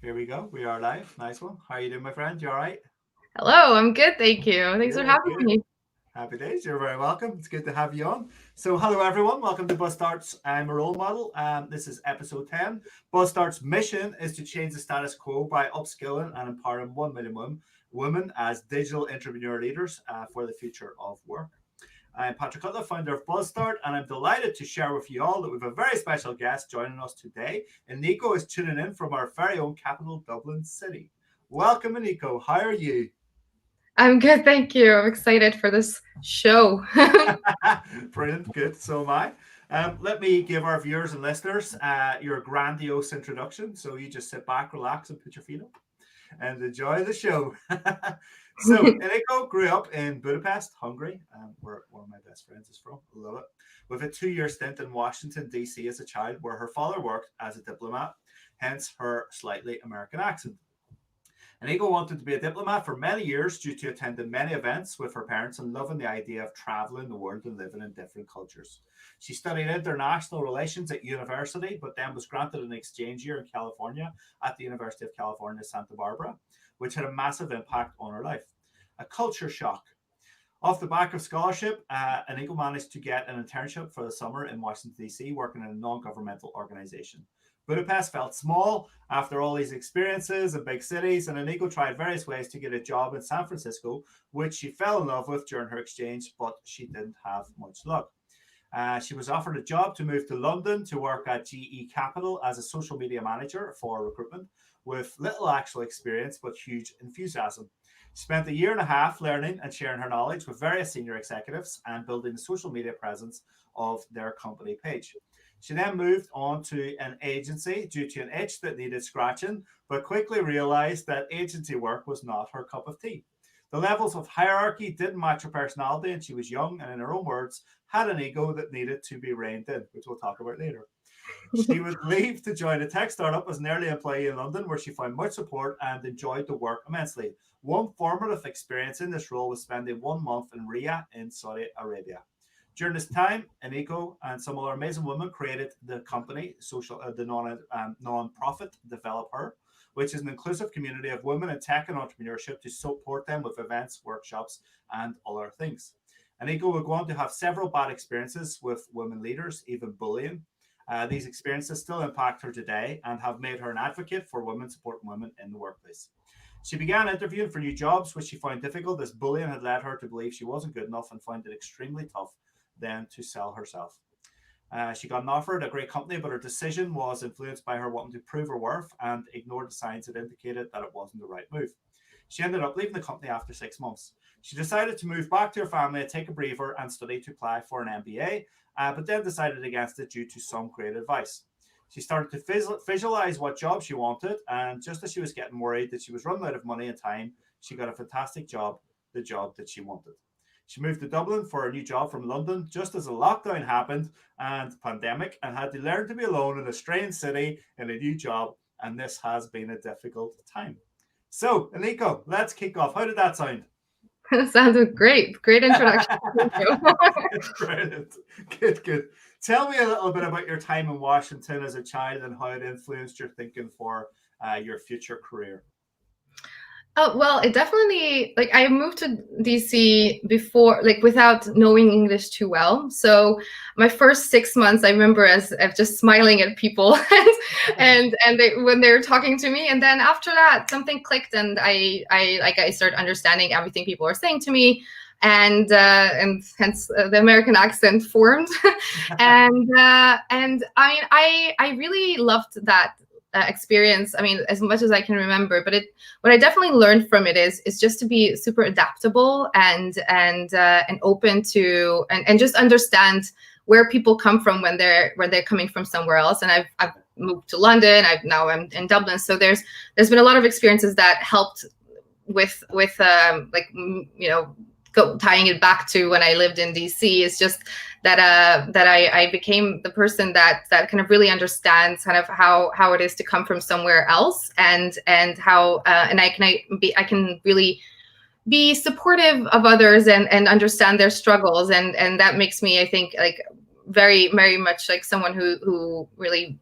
Here we go. We are live. Nice one. How are you doing, my friend? You all right? Hello, I'm good, thank you. Thanks for Good, having good. me. Happy days. You're very welcome. It's good to have you on. So, hello everyone. Welcome to BuzzStart's I'm a Role Model. This is episode 10. BuzzStart's mission is to change the status quo by upskilling and empowering 1 million women as digital entrepreneur leaders for the future of work. I'm Patrick Cutler, founder of BuzzStart, and I'm delighted to share with you all that we have a very special guest joining us today. Eniko is tuning in from our very own capital, Dublin City. Welcome, Eniko. How are you? I'm good, thank you. I'm excited for this show. Brilliant. Good. So am I. Let me give our viewers and listeners your grandiose introduction. So you just sit back, relax, and put your feet up and enjoy the show. So, Eniko grew up in Budapest, Hungary, where one of my best friends is from. I love it. With a 2-year stint in Washington, D.C. as a child, where her father worked as a diplomat, hence her slightly American accent. Eniko wanted to be a diplomat for many years due to attending many events with her parents and loving the idea of traveling the world and living in different cultures. She studied international relations at university, but then was granted an exchange year in California at the University of California, Santa Barbara, which had a massive impact on her life. A culture shock. Off the back of scholarship, Eniko managed to get an internship for the summer in Washington, D.C., working in a non-governmental organization. Budapest felt small after all these experiences in big cities, and Eniko tried various ways to get a job in San Francisco, which she fell in love with during her exchange, but she didn't have much luck. She was offered a job to move to London to work at GE Capital as a social media manager for recruitment, with little actual experience but huge enthusiasm. She spent a year and a half learning and sharing her knowledge with various senior executives and building the social media presence of their company page. She then moved on to an agency due to an itch that needed scratching, but quickly realized that agency work was not her cup of tea. The levels of hierarchy didn't match her personality, and she was young and, in her own words, had an ego that needed to be reined in, which we'll talk about later. She would leave to join a tech startup as an early employee in London, where she found much support and enjoyed the work immensely. One formative experience in this role was spending 1 month in Riyadh in Saudi Arabia. During this time, Eniko and some other amazing women created the company, the non-profit Develop Her, which is an inclusive community of women in tech and entrepreneurship to support them with events, workshops, and other things. Eniko will go on to have several bad experiences with women leaders, even bullying. These experiences still impact her today and have made her an advocate for women supporting women in the workplace. She began interviewing for new jobs, which she found difficult as bullying had led her to believe she wasn't good enough and found it extremely tough then to sell herself. She got an offer at a great company, but her decision was influenced by her wanting to prove her worth and ignored the signs that indicated that it wasn't the right move. She ended up leaving the company after 6 months. She decided to move back to her family, take a breather, and study to apply for an MBA, but then decided against it due to some great advice. She started to visualize what job she wanted, and just as she was getting worried that she was running out of money and time, she got a fantastic job, the job that she wanted. She moved to Dublin for a new job from London just as a lockdown happened and pandemic, and had to learn to be alone in a strange city in a new job, and this has been a difficult time. So, Eniko, let's kick off. How did that sound? Sounds great. Great introduction. Thank you. Brilliant. Good, good. Tell me a little bit about your time in Washington as a child and how it influenced your thinking for your future career. Oh, well, it definitely, like, I moved to DC before, like, without knowing English too well. So my first 6 months, I remember as just smiling at people and when they were talking to me. And then after that, something clicked, and I started understanding everything people were saying to me. And hence the American accent formed. And I mean, I really loved that experience. I mean, as much as I can remember, but what I definitely learned from it is just to be super adaptable and open to and just understand where people come from when they're coming from somewhere else. And I've moved to London. I'm in Dublin, so there's been a lot of experiences that helped with like, you know, tying it back to when I lived in DC. Is just that I became the person that kind of really understands kind of how it is to come from somewhere else, and how and I can really be supportive of others and understand their struggles, and that makes me, I think, like very, very much like someone who really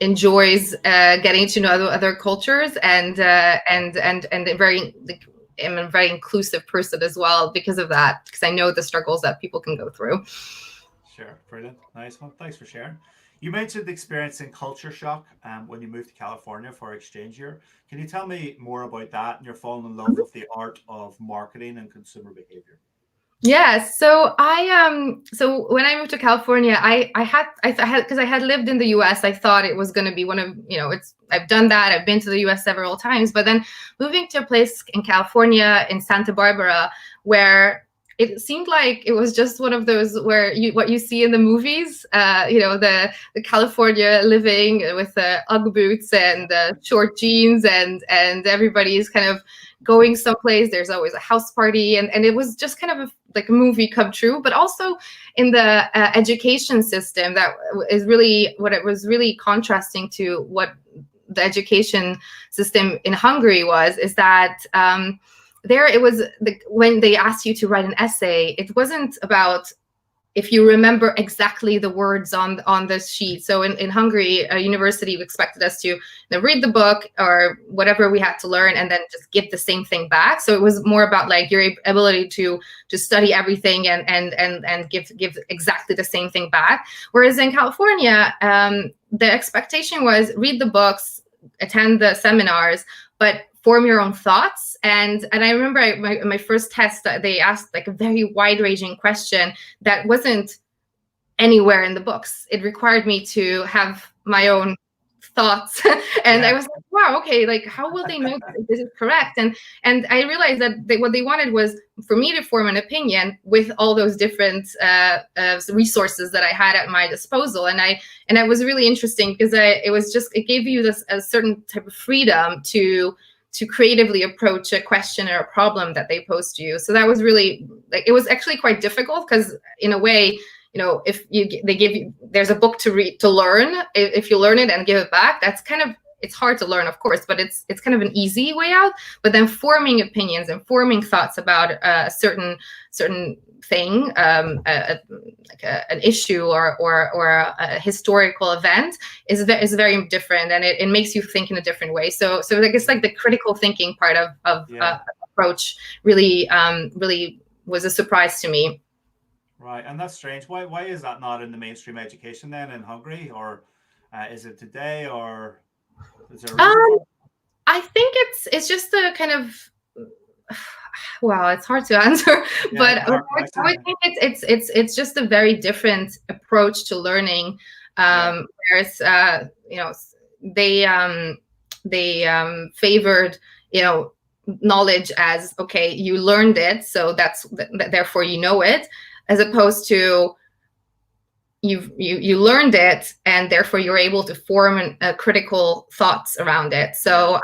enjoys getting to know other cultures, and very, like, I'm a very inclusive person as well because of that, because I know the struggles that people can go through. Sure, brilliant, nice one. Thanks for sharing. You mentioned experiencing culture shock when you moved to California for exchange year. Can you tell me more about that and your falling in love with the art of marketing and consumer behavior? Yeah, so when I moved to California, I had because I had lived in the US, I thought it was going to be one of, it's I've done that. I've been to the US several times, but then moving to a place in California, in Santa Barbara, where it seemed like it was just one of those where what you see in the movies, the California living with the Ugg boots and short jeans, and everybody's kind of going someplace. There's always a house party, and it was just kind of like a movie come true. But also in the education system, that is really what it was really contrasting to what the education system in Hungary is that there it was when they asked you to write an essay, it wasn't about if you remember exactly the words on this sheet. So in Hungary, a university expected us to read the book or whatever we had to learn and then just give the same thing back. So it was more about like your ability to study everything and give exactly the same thing back. Whereas in California, the expectation was read the books, attend the seminars, but form your own thoughts. And I remember my first test, they asked like a very wide-ranging question that wasn't anywhere in the books. It required me to have my own thoughts. And I was like, wow, okay, like how will they know that this is correct? And I realized that what they wanted was for me to form an opinion with all those different resources that I had at my disposal. And I was really interesting because it gave you this a certain type of freedom to creatively approach a question or a problem that they posed to you. So that was really like, it was actually quite difficult because in a way, if they give you, there's a book to read, to learn, if you learn it and give it back, that's kind of, it's hard to learn, of course, but it's kind of an easy way out. But then forming opinions and forming thoughts about a certain thing, like an issue or a historical event is very different, and it makes you think in a different way. So I guess like the critical thinking part of approach really was a surprise to me. Right, and that's strange. Why is that not in the mainstream education then in Hungary, or is it today, or is there a reason for it? I think it's just a kind of, wow, it's hard to answer, but I would think it's just a very different approach to learning. Whereas they favored knowledge as, okay, you learned it, so therefore you know it, as opposed to you learned it and therefore you're able to form critical thoughts around it. So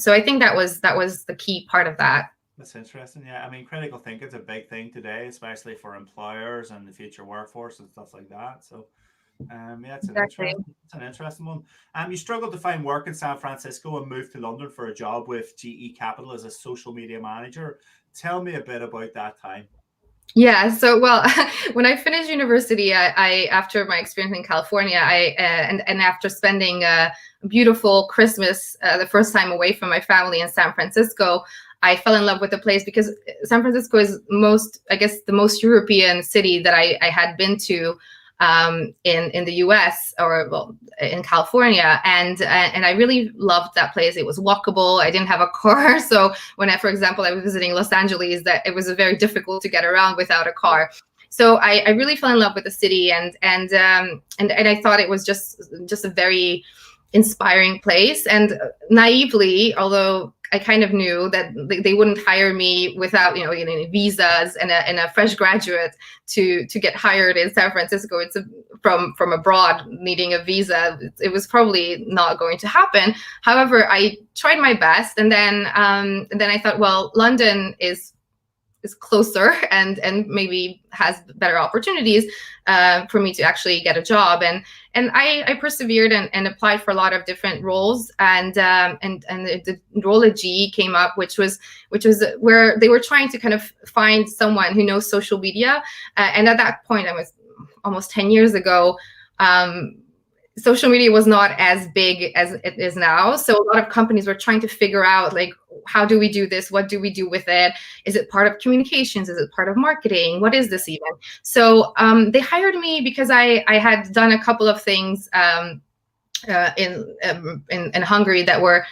I think that was the key part of that. That's interesting. Yeah, I mean, critical thinking is a big thing today, especially for employers and the future workforce and stuff like that. So, it's an interesting one. You struggled to find work in San Francisco and moved to London for a job with GE Capital as a social media manager. Tell me a bit about that time. Yeah. So, well, when I finished university, I after my experience in California, and after spending a beautiful Christmas, the first time away from my family in San Francisco, I fell in love with the place because San Francisco is the most European city that I had been to in the US, or well, in California, and I really loved that place. It was walkable. I didn't have a car, so for example, I was visiting Los Angeles, that it was very difficult to get around without a car. So I really fell in love with the city, and I thought it was just a very inspiring place. And naively, although I kind of knew that they wouldn't hire me without visas and a fresh graduate to get hired in San Francisco. It's from abroad needing a visa. It was probably not going to happen. However, I tried my best, and then I thought, well, London is closer and maybe has better opportunities for me to actually get a job. And I persevered and applied for a lot of different roles. And the role at GE came up, which was where they were trying to kind of find someone who knows social media. And at that point, I was almost 10 years ago. social media was not as big as it is now. So a lot of companies were trying to figure out, like, how do we do this? What do we do with it? Is it part of communications? Is it part of marketing? What is this even? So they hired me because I had done a couple of things in Hungary that were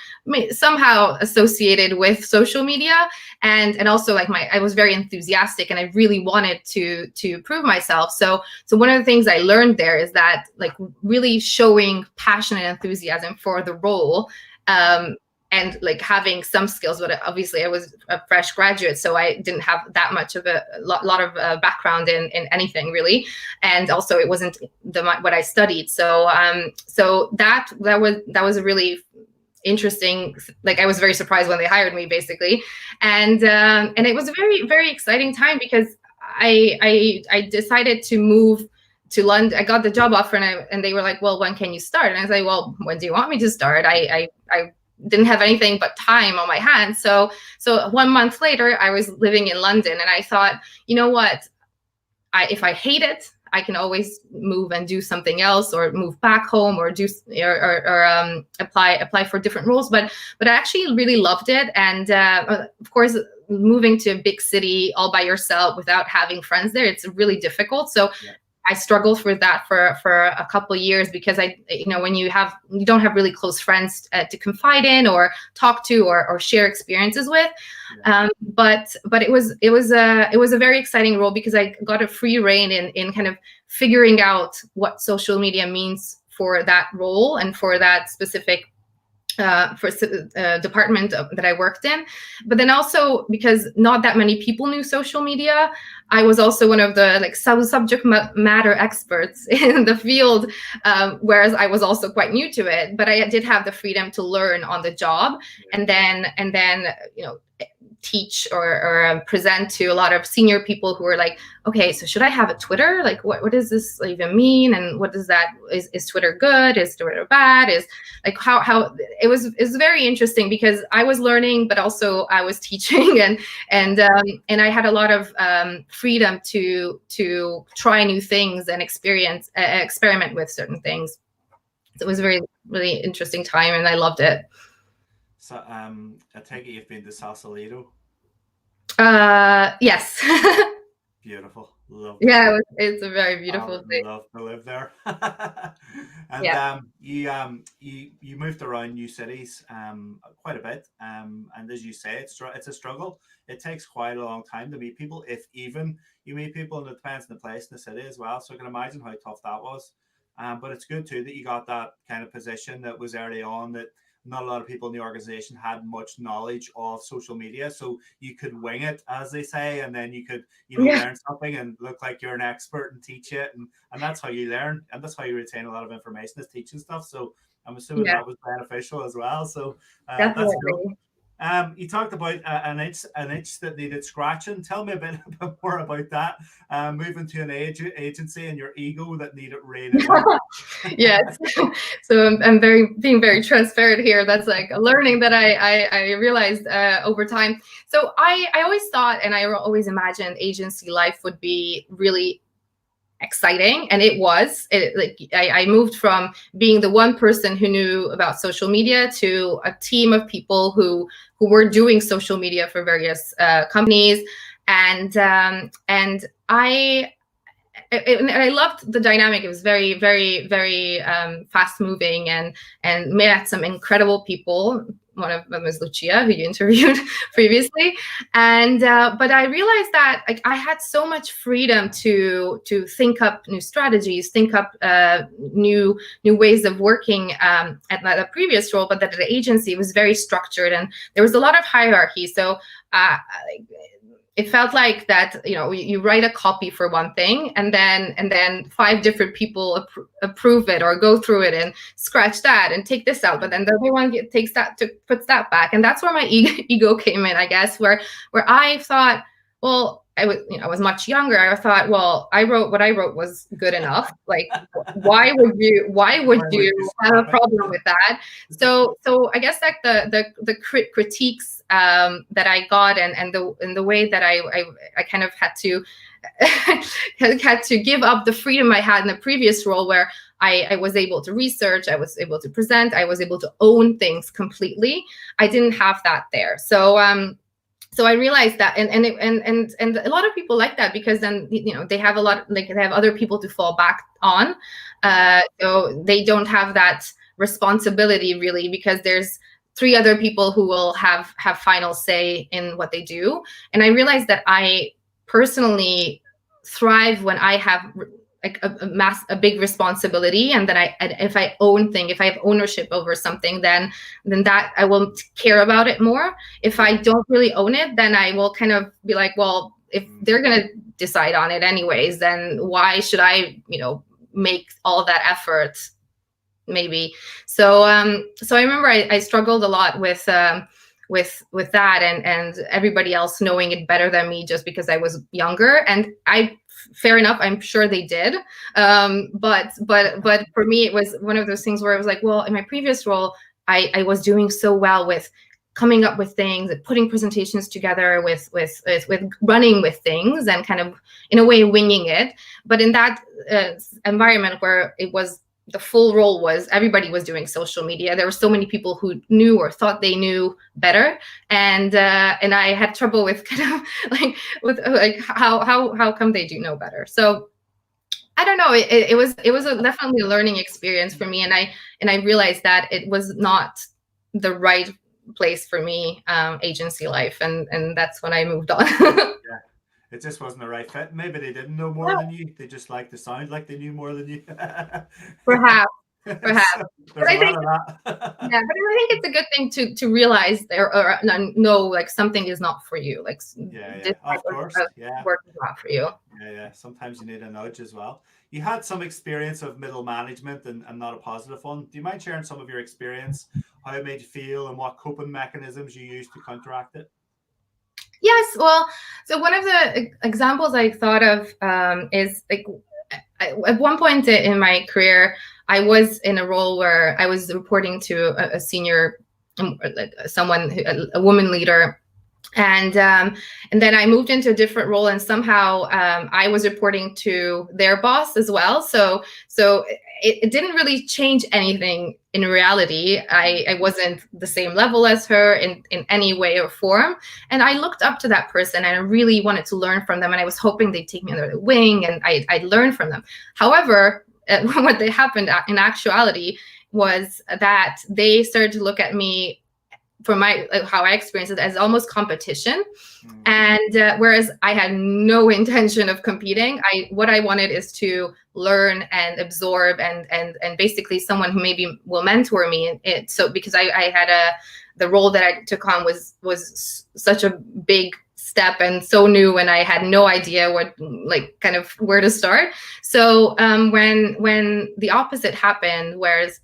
somehow associated with social media, and also like I was very enthusiastic and I really wanted to prove myself. So one of the things I learned there is that, like, really showing passion and enthusiasm for the role, and like having some skills, but obviously I was a fresh graduate, so I didn't have that much of a lot of background in anything really, and also it wasn't what I studied. So so that was a really interesting, like, I was very surprised when they hired me, basically, and it was a very, very exciting time because I decided to move to London. I got the job offer, and they were like, well, when can you start? And I was like, well, when do you want me to start? I didn't have anything but time on my hands. So 1 month later, I was living in London, and I thought, you know what? If I hate it, I can always move and do something else, or move back home, or do or apply for different roles. But I actually really loved it, and of course, moving to a big city all by yourself without having friends there, it's really difficult. So yeah. I struggled with that for a couple of years because when you don't have really close friends to confide in or talk to or share experiences with. Yeah. But it was a very exciting role because I got a free rein in kind of figuring out what social media means for that role and for that specific department that I worked in. But then also, because not that many people knew social media, I was also one of the subject matter experts in the field, whereas I was also quite new to it. But I did have the freedom to learn on the job, and then teach or present to a lot of senior people who were like, okay, so should I have a Twitter? Like, what does this even mean? And what does that, is Twitter good? Is Twitter bad? Is like, how it was very interesting because I was learning, but also I was teaching, and I had a lot of freedom to try new things and experiment with certain things. So it was a very, really interesting time, and I loved it. So I take it you've been to Sausalito? Yes. Beautiful. Love yeah, it's a very beautiful thing. Love to live there. And yeah. You moved around new cities quite a bit. And as you say, it's a struggle. It takes quite a long time to meet people, if even you meet people, and it depends on the place in the city as well. So I can imagine how tough that was. But it's good too that you got that kind of position that was early on, that not a lot of people in the organization had much knowledge of social media, so you could wing it, as they say, and then you could learn something and look like you're an expert and teach it, and that's how you learn, and that's how you retain a lot of information, is teaching stuff. So I'm assuming that was beneficial as well. So that's cool. You talked about an itch that needed scratching. Tell me a bit more about that. Moving to an agency and your ego that needed reining in. Yes. So I'm being very transparent here. That's like a learning that I realized over time. So I always thought, and I always imagined, agency life would be really exciting, and it was. I moved from being the one person who knew about social media to a team of people who were doing social media for various companies, and I loved the dynamic. It was very, very, very fast moving, and met some incredible people. One of them was Lucia, who you interviewed previously, and but I realized that I had so much freedom to think up new strategies, think up new ways of working at the previous role, but that the agency was very structured and there was a lot of hierarchy. So it felt like that, you write a copy for one thing, and then 5 different people approve it or go through it and scratch that and take this out, but then the other one takes that, puts that back, and that's where my ego came in, I guess, where I thought, well, I was much younger. I thought, well, what I wrote was good enough. Like, why would you have a problem with that? So I guess like the critiques that I got, and the way that I kind of had to had to give up the freedom I had in the previous role, where I was able to research, I was able to present, I was able to own things completely. I didn't have that there. So I realized that, and a lot of people like that, because then they have a lot, like they have other people to fall back on, so they don't have that responsibility really, because there's three other people who will have final say in what they do. And I realized that I personally thrive when I have like a big responsibility, and then if I own thing, if I have ownership over something, then that I will care about it more. If I don't really own it, then I will kind of be like, well, if they're going to decide on it anyways, then why should I make all that effort, maybe. So I remember I struggled a lot with that, and everybody else knowing it better than me just because I was younger. And fair enough, I'm sure they did, but for me it was one of those things where I was like, well, in my previous role I was doing so well with coming up with things, putting presentations together, with running with things, and kind of in a way winging it. But in that environment where it was, the full role was everybody was doing social media, there were so many people who knew or thought they knew better, and I had trouble with kind of like how come they do know better. So I don't know, it was definitely a learning experience for me, and I realized that it was not the right place for me, agency life, and that's when I moved on. Yeah, it just wasn't the right fit. Maybe they didn't know more than you. They just liked to sound like they knew more than you. Perhaps. So there's a lot of that. Yeah, but I think it's a good thing to realize or know, like, something is not for you. Like, this of course, work is not for you. Yeah. Sometimes you need a nudge as well. You had some experience of middle management, and not a positive one. Do you mind sharing some of your experience, how it made you feel, and what coping mechanisms you used to counteract it? Yes, well, so one of the examples I thought of is, like, at one point in my career, I was in a role where I was reporting to a senior, like someone, a woman leader, and then I moved into a different role, and somehow I was reporting to their boss as well. So it didn't really change anything in reality. I wasn't the same level as her in any way or form, and I looked up to that person, and I really wanted to learn from them, and I was hoping they'd take me under the wing, and I'd learn from them. However, what happened in actuality was that they started to look at me, for how I experienced it, as almost competition. And whereas I had no intention of competing, what I wanted is to learn and absorb, and basically someone who maybe will mentor me. So because I had the role that I took on was such a big step and so new, and I had no idea kind of where to start. So when the opposite happened, whereas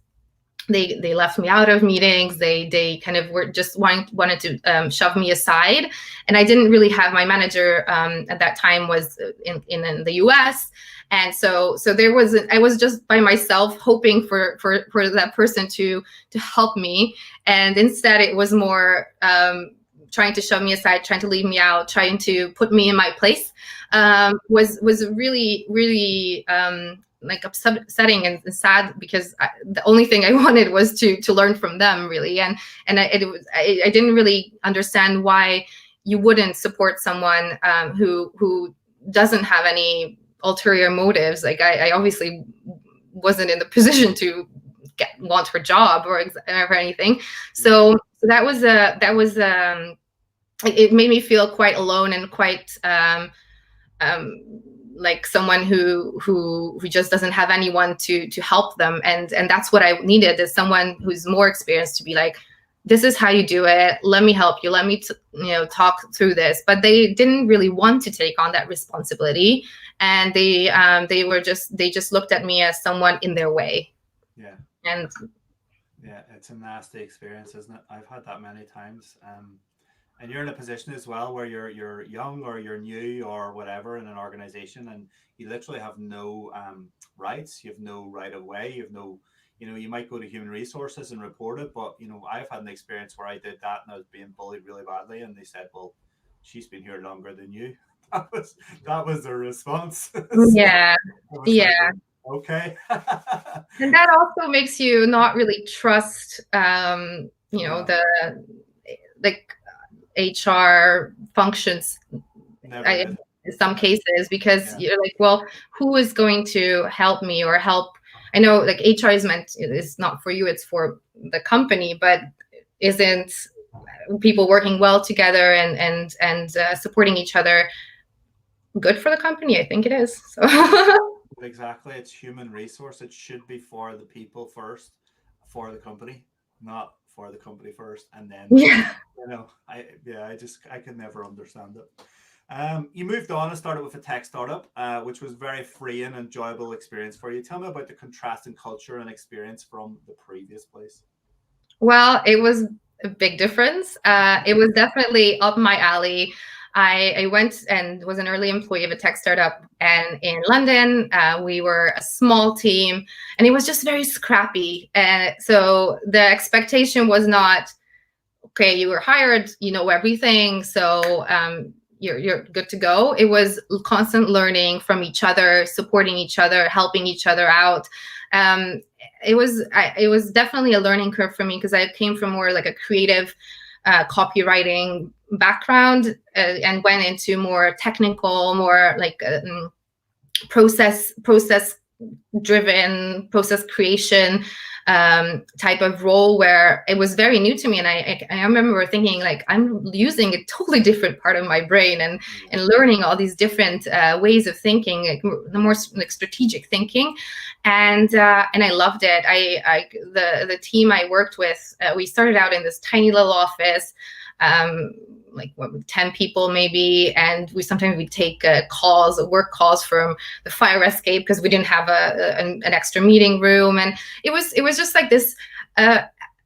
they left me out of meetings, they kind of were just wanted to shove me aside, and I didn't really have my manager at that time was in the US, and so I was just by myself, hoping for that person to help me, and instead it was more trying to shove me aside, trying to leave me out, trying to put me in my place, was really, really like upsetting and sad, because the only thing I wanted was to learn from them, really. And I didn't really understand why you wouldn't support someone who doesn't have any ulterior motives. Like, I obviously wasn't in the position to want her job or anything. So that was it made me feel quite alone, and quite like someone who just doesn't have anyone to help them, and that's what I needed, is someone who's more experienced to be like, this is how you do it, let me help you, let me talk through this. But they didn't really want to take on that responsibility, and they just looked at me as someone in their way. And it's a nasty experience, isn't it? I've had that many times. And you're in a position as well where you're young, or you're new, or whatever, in an organization, and you literally have no rights. You have no right of way. You have no, you might go to human resources and report it, but I've had an experience where I did that, and I was being bullied really badly, and they said, well, she's been here longer than you. That was the response. So Yeah. I was like, Yeah. okay. And that also makes you not really trust, No, the like HR functions never did. in some cases, because Yeah, you're like, well, who is going to help me or help? I know like HR is not for you, it's for the company, but isn't people working well together and supporting each other good for the company? I think it is. So exactly. It's human resource. It should be for the people first, for the company, not for the company first, and then yeah. I could never understand it. You moved on and started with a tech startup, which was very free and enjoyable experience for you. Tell me about the contrast in culture and experience from the previous place. Well, it was a big difference. It was definitely up my alley. I went and was an early employee of a tech startup, and in London, we were a small team, and it was just very scrappy. So the expectation was not, okay, you were hired, you know everything, so you're good to go. It was constant learning from each other, supporting each other, helping each other out. Um, it was definitely a learning curve for me, because I came from more like a creative copywriting background, and went into more technical, more like process driven, process creation type of role, where it was very new to me. And I remember thinking like, I'm using a totally different part of my brain, and learning all these different ways of thinking, like the more like strategic thinking. And I loved it. The team I worked with, we started out in this tiny little office, like 10 people maybe, and we'd take work calls from the fire escape, because we didn't have an extra meeting room. And it was just like this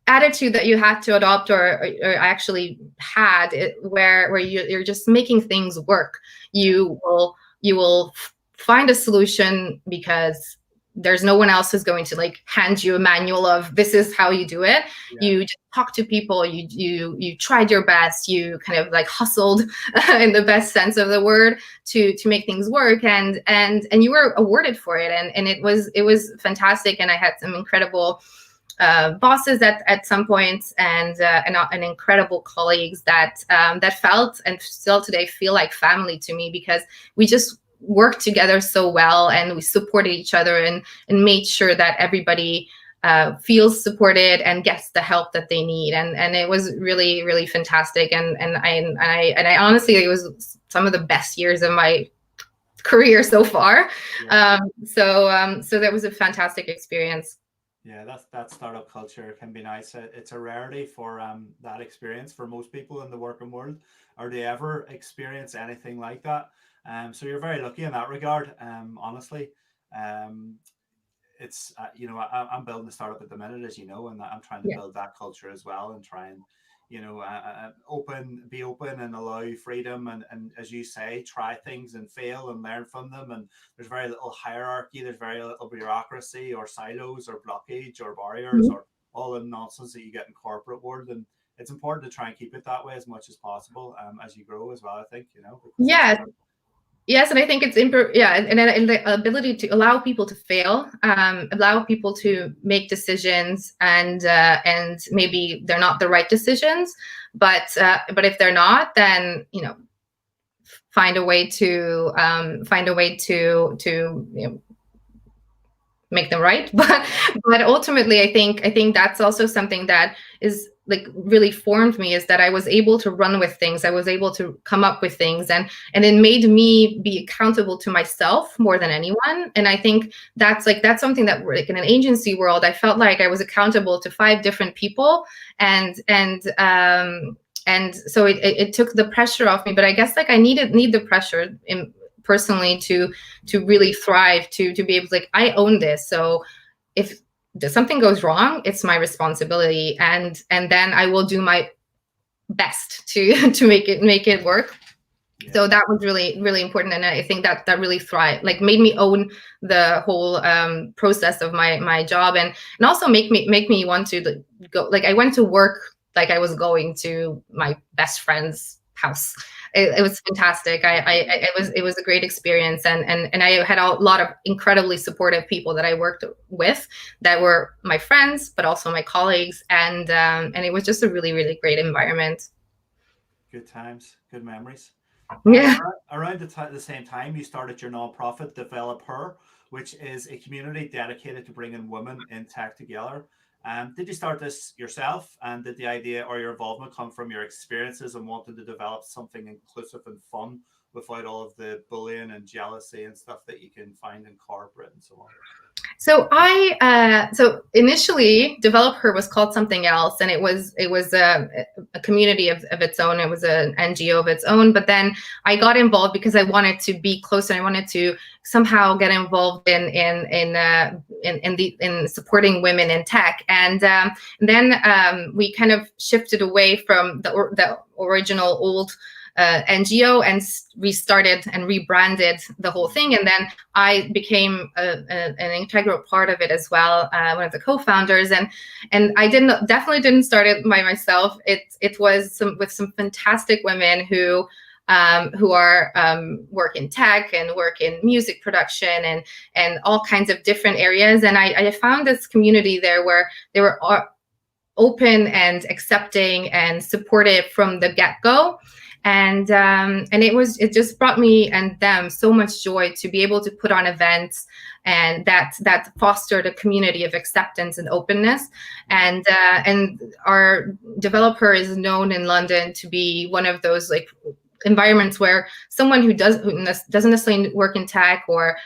attitude that you had to adopt, or I actually had it, where you're just making things work. You will find a solution, because there's no one else who's going to like hand you a manual of this is how you do it. Yeah. You just talk to people, you tried your best, you kind of like hustled in the best sense of the word to make things work, and you were awarded for it. And it was fantastic. And I had some incredible bosses at some points, and incredible colleagues that felt, and still today feel, like family to me, because we just worked together so well, and we supported each other, and made sure that everybody feels supported and gets the help that they need. And it was really, really fantastic. And I honestly, it was some of the best years of my career so far. Yeah. So that was a fantastic experience. Yeah, that startup culture can be nice. It's a rarity for that experience for most people in the working world. Or do you ever experience anything like that? So you're very lucky in that regard. Honestly, it's I'm building a startup at the minute, as you know, and I'm trying to Yeah. build that culture as well, and try and be open and allow freedom, and as you say, try things and fail and learn from them. And there's very little hierarchy, there's very little bureaucracy or silos or blockage or barriers Mhm. or all the nonsense that you get in corporate world. And it's important to try and keep it that way as much as possible, as you grow as well, I think, because it's Yeah. Yes, and I think it's yeah, and the ability to allow people to fail, allow people to make decisions, and maybe they're not the right decisions, but if they're not, then find a way to make them right. But ultimately, I think that's also something that is like really formed me, is that I was able to run with things, I was able to come up with things, and it made me be accountable to myself more than anyone. And I think that's something that, like, in an agency world, I felt like I was accountable to 5 different people, and so it took the pressure off me. But I guess like I need the pressure personally to really thrive, to be able to, like, I own this. So if something goes wrong, it's my responsibility, and then I will do my best to to make it work. Yeah. So that was really, really important, and I think that really like made me own the whole process of my job, and also make me want to go. Like, I went to work like I was going to my best friend's house. It was fantastic. It was a great experience, and I had a lot of incredibly supportive people that I worked with that were my friends, but also my colleagues, and it was just a really, really great environment. Good times, good memories. Yeah. Around the same time, you started your nonprofit, Develop Her, which is a community dedicated to bringing women in tech together. Did you start this yourself? And did the idea or your involvement come from your experiences and wanting to develop something inclusive and fun without all of the bullying and jealousy and stuff that you can find in corporate and so on? So initially, Develop Her was called something else, and it was a community of its own. It was an NGO of its own. But then I got involved because I wanted to be closer. I wanted to somehow get involved in supporting women in tech. And then we kind of shifted away from the original old NGO and restarted and rebranded the whole thing. And then I became an integral part of it as well, one of the co-founders. And I definitely didn't start it by myself. It was with some fantastic women who are work in tech and work in music production and all kinds of different areas. And I found this community there where they were open and accepting and supportive from the get-go. And it just brought me and them so much joy to be able to put on events and that fostered a community of acceptance and openness. And our Develop Her is known in London to be one of those like environments where someone who doesn't necessarily work in tech or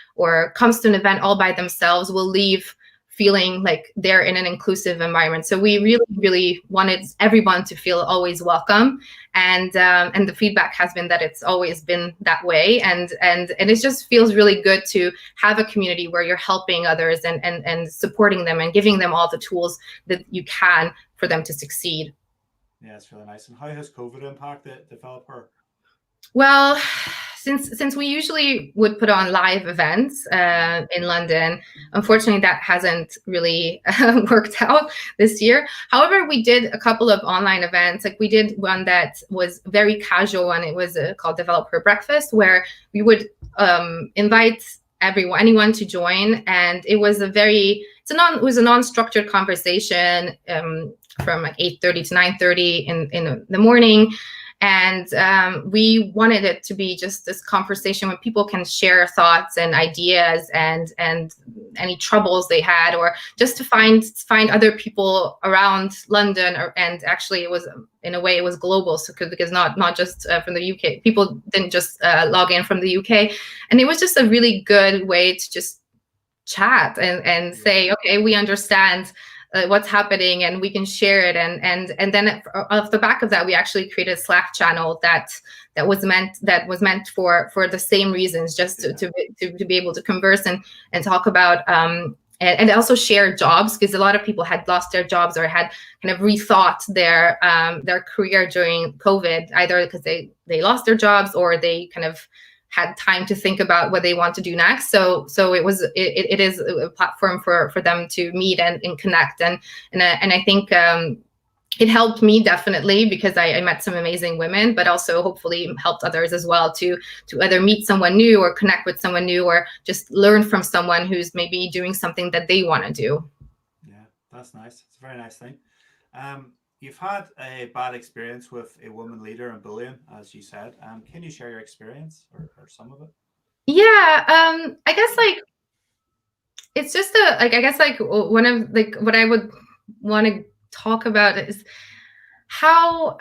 comes to an event all by themselves will leave feeling like they're in an inclusive environment. So we really, really wanted everyone to feel always welcome. And the feedback has been that it's always been that way. And it just feels really good to have a community where you're helping others and supporting them and giving them all the tools that you can for them to succeed. Yeah, it's really nice. And how has COVID impacted Develop Her? Well, since we usually would put on live events in London, unfortunately that hasn't really worked out this year. However, we did a couple of online events. Like we did one that was very casual, and it was called Develop Her Breakfast, where we would invite anyone to join, and it was it was a non-structured conversation from like 8:30 to 9:30 in the morning. And we wanted it to be just this conversation where people can share thoughts and ideas and any troubles they had, or just to find other people around London. And actually, it was in a way it was global, so because not just from the UK. People didn't just log in from the UK, and it was just a really good way to just chat and say, okay, we understand what's happening, and we can share it. And then off the back of that, we actually created a Slack channel that was meant for the same reasons, just to be able to converse and talk about and also share jobs, because a lot of people had lost their jobs or had kind of rethought their career during COVID, either because they lost their jobs or they kind of had time to think about what they want to do next. So it is a platform for them to meet and connect. And I think it helped me definitely, because I met some amazing women, but also hopefully helped others as well to either meet someone new or connect with someone new, or just learn from someone who's maybe doing something that they want to do. Yeah, that's nice. It's a very nice thing. You've had a bad experience with a woman leader in bullying, as you said. Can you share your experience or some of it? Yeah, I guess like it's just I guess like one of like what I would want to talk about is how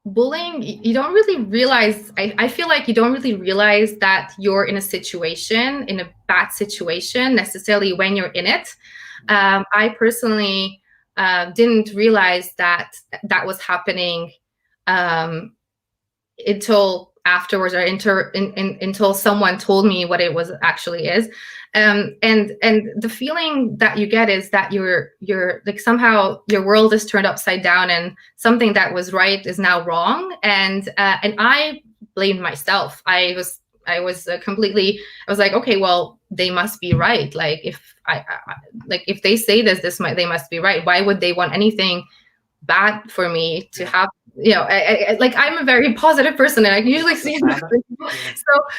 bullying, you don't really realize. I feel like you don't really realize that you're in a bad situation necessarily when you're in it. I personally didn't realize that was happening until afterwards, or until someone told me what it was actually is. And the feeling that you get is that you're like somehow your world is turned upside down, and something that was right is now wrong. And I blamed myself. I was like, okay, well, they must be right. Like if if they say they must be right. Why would they want anything bad for me to have, like, I'm a very positive person, and I can usually see it.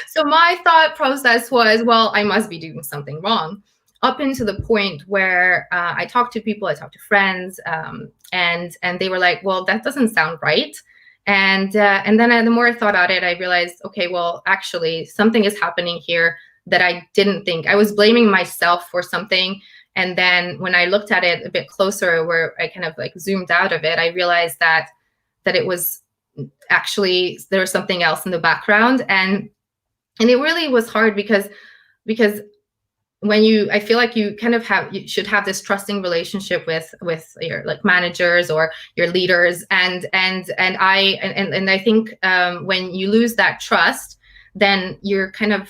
So my thought process was, well, I must be doing something wrong, up into the point where I talked to people, I talked to friends, and they were like, well, that doesn't sound right. And then the more I thought about it, I realized, okay, well, actually, something is happening here that I didn't think. I was blaming myself for something. And then when I looked at it a bit closer, where I kind of like zoomed out of it, I realized that it was actually, there was something else in the background. And it really was hard because when I feel like you should have this trusting relationship with your like managers or your leaders, and I think when you lose that trust, then you're kind of